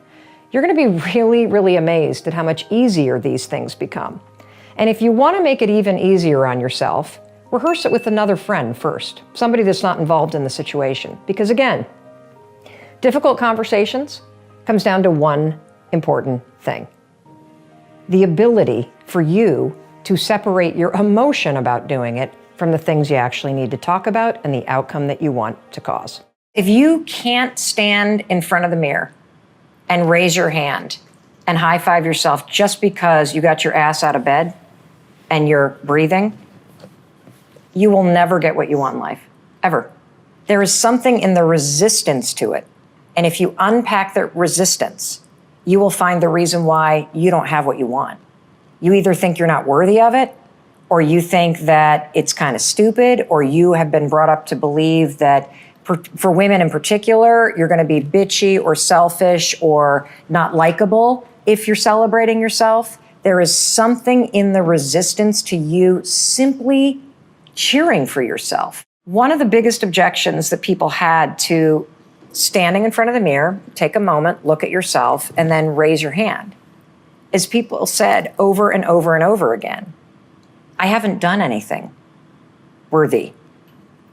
you're going to be really, really amazed at how much easier these things become. And if you want to make it even easier on yourself, rehearse it with another friend first, somebody that's not involved in the situation. Because again, difficult conversations comes down to one important thing: the ability for you to separate your emotion about doing it from the things you actually need to talk about and the outcome that you want to cause. If you can't stand in front of the mirror and raise your hand and high-five yourself just because you got your ass out of bed and you're breathing, you will never get what you want in life, ever. There is something in the resistance to it. And if you unpack the resistance, you will find the reason why you don't have what you want. You either think you're not worthy of it, or you think that it's kind of stupid, or you have been brought up to believe that for women in particular, you're going to be bitchy or selfish or not likable if you're celebrating yourself. There is something in the resistance to you simply cheering for yourself. One of the biggest objections that people had to standing in front of the mirror, take a moment, look at yourself, and then raise your hand, is people said over and over and over again, I haven't done anything worthy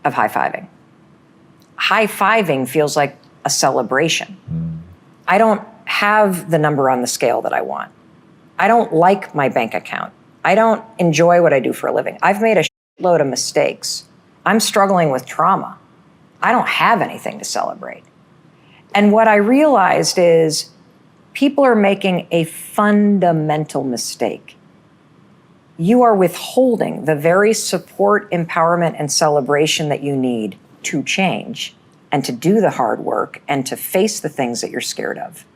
of high-fiving. High-fiving feels like a celebration. I don't have the number on the scale that I want. I don't like my bank account. I don't enjoy what I do for a living. I've made a load of mistakes. I'm struggling with trauma. I don't have anything to celebrate. And what I realized is people are making a fundamental mistake. You are withholding the very support, empowerment, and celebration that you need to change and to do the hard work and to face the things that you're scared of.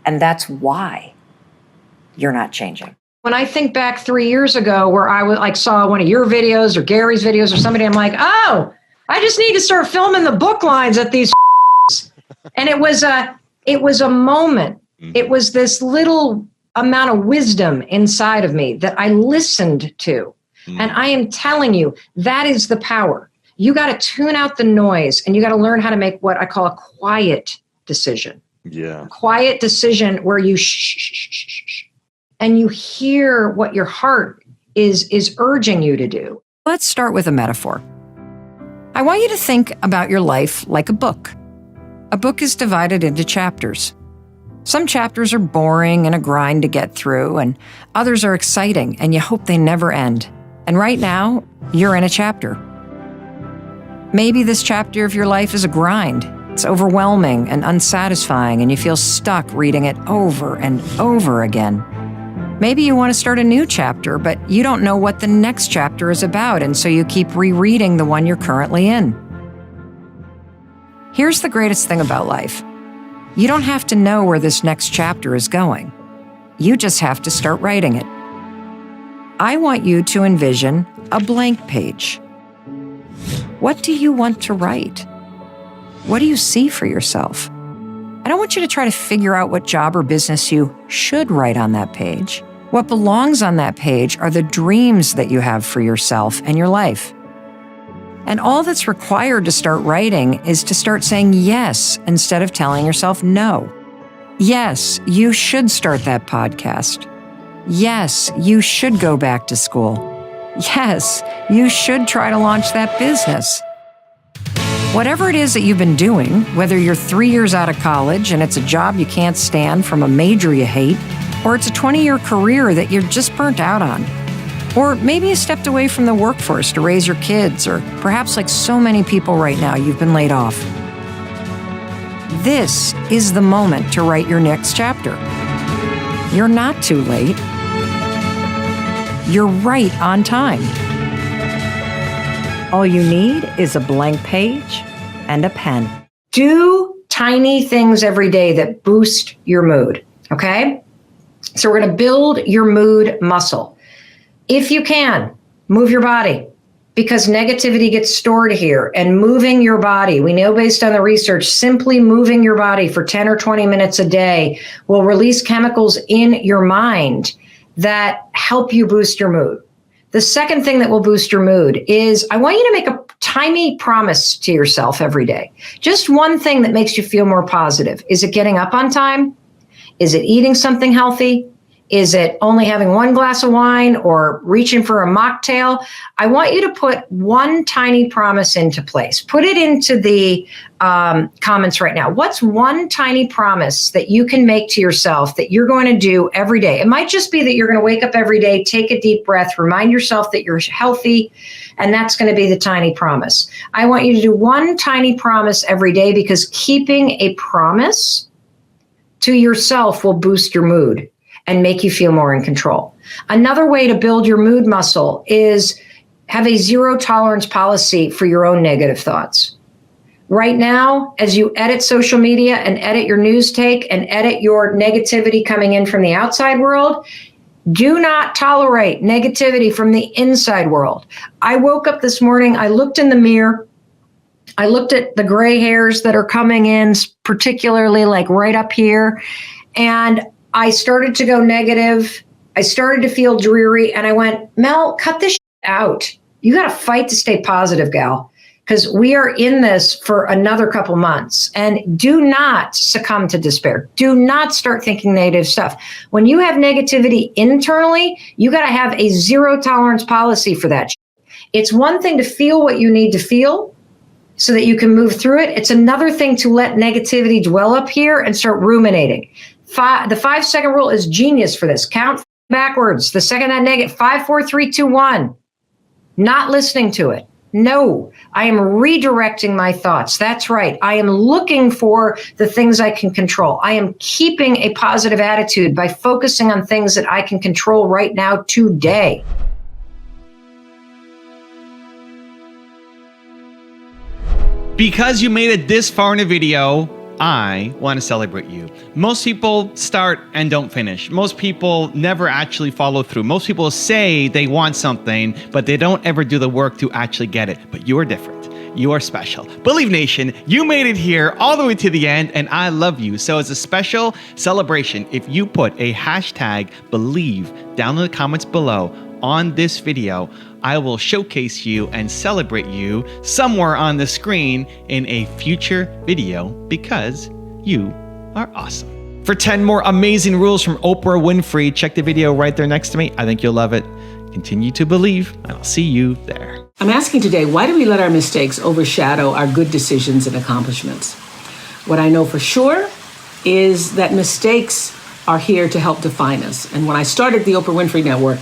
And that's why you're not changing. When I think back 3 years ago where I was saw one of your videos or Gary's videos or somebody, I'm like, oh, I just need to start filming the book lines at these and it was a moment. It was this little amount of wisdom inside of me that I listened to. And I am telling you, that is the power. You got to tune out the noise and you got to learn how to make what I call a quiet decision. Yeah. A quiet decision where you shh, and you hear what your heart is urging you to do. Let's start with a metaphor. I want you to think about your life like a book. A book is divided into chapters. Some chapters are boring and a grind to get through, and others are exciting and you hope they never end. And right now, you're in a chapter. Maybe this chapter of your life is a grind. It's overwhelming and unsatisfying, and you feel stuck reading it over and over again. Maybe you want to start a new chapter, but you don't know what the next chapter is about, and so you keep rereading the one you're currently in. Here's the greatest thing about life. You don't have to know where this next chapter is going. You just have to start writing it. I want you to envision a blank page. What do you want to write? What do you see for yourself? I don't want you to try to figure out what job or business you should write on that page. What belongs on that page are the dreams that you have for yourself and your life. And all that's required to start writing is to start saying yes instead of telling yourself no. Yes, you should start that podcast. Yes, you should go back to school. Yes, you should try to launch that business. Whatever it is that you've been doing, whether you're 3 years out of college and it's a job you can't stand from a major you hate, or it's a 20-year career that you're just burnt out on, or maybe you stepped away from the workforce to raise your kids, or perhaps like so many people right now, you've been laid off. This is the moment to write your next chapter. You're not too late. You're right on time. All you need is a blank page and a pen. Do tiny things every day that boost your mood, okay? So we're going to build your mood muscle. If you can, move your body, because negativity gets stored here. And moving your body, we know based on the research, simply moving your body for 10 or 20 minutes a day will release chemicals in your mind that help you boost your mood. The second thing that will boost your mood is I want you to make a tiny promise to yourself every day. Just one thing that makes you feel more positive. Is it getting up on time? Is it eating something healthy? Is it only having one glass of wine or reaching for a mocktail? I want you to put one tiny promise into place. Put it into the comments right now. What's one tiny promise that you can make to yourself that you're going to do every day? It might just be that you're going to wake up every day, take a deep breath, remind yourself that you're healthy, and that's going to be the tiny promise. I want you to do one tiny promise every day, because keeping a promise to yourself will boost your mood and make you feel more in control. Another way to build your mood muscle is have a zero tolerance policy for your own negative thoughts. Right now, as you edit social media and edit your news take and edit your negativity coming in from the outside world, do not tolerate negativity from the inside world. I woke up this morning, I looked in the mirror, I looked at the gray hairs that are coming in, particularly like right up here, and I started to go negative. I started to feel dreary, and I went, Mel, cut this out. You got to fight to stay positive, gal, because we are in this for another couple months. And do not succumb to despair. Do not start thinking negative stuff. When you have negativity internally, you got to have a zero tolerance policy for that. It's one thing to feel what you need to feel so that you can move through it. It's another thing to let negativity dwell up here and start ruminating. The 5-second rule is genius for this. Count backwards. The second that negative, 5, 4, 3, 2, 1. Not listening to it. No, I am redirecting my thoughts. That's right. I am looking for the things I can control. I am keeping a positive attitude by focusing on things that I can control right now today. Because you made it this far in a video, I want to celebrate you. Most people start and don't finish. Most people never actually follow through. Most people say they want something, but they don't ever do the work to actually get it. But you are different. You are special. Believe Nation, you made it here all the way to the end, and I love you. So as a special celebration, if you put a hashtag believe down in the comments below on this video, I will showcase you and celebrate you somewhere on the screen in a future video, because you are awesome. For 10 more amazing rules from Oprah Winfrey, check the video right there next to me. I think you'll love it. Continue to believe, and I'll see you there. I'm asking today, why do we let our mistakes overshadow our good decisions and accomplishments? What I know for sure is that mistakes are here to help define us. And when I started the Oprah Winfrey Network,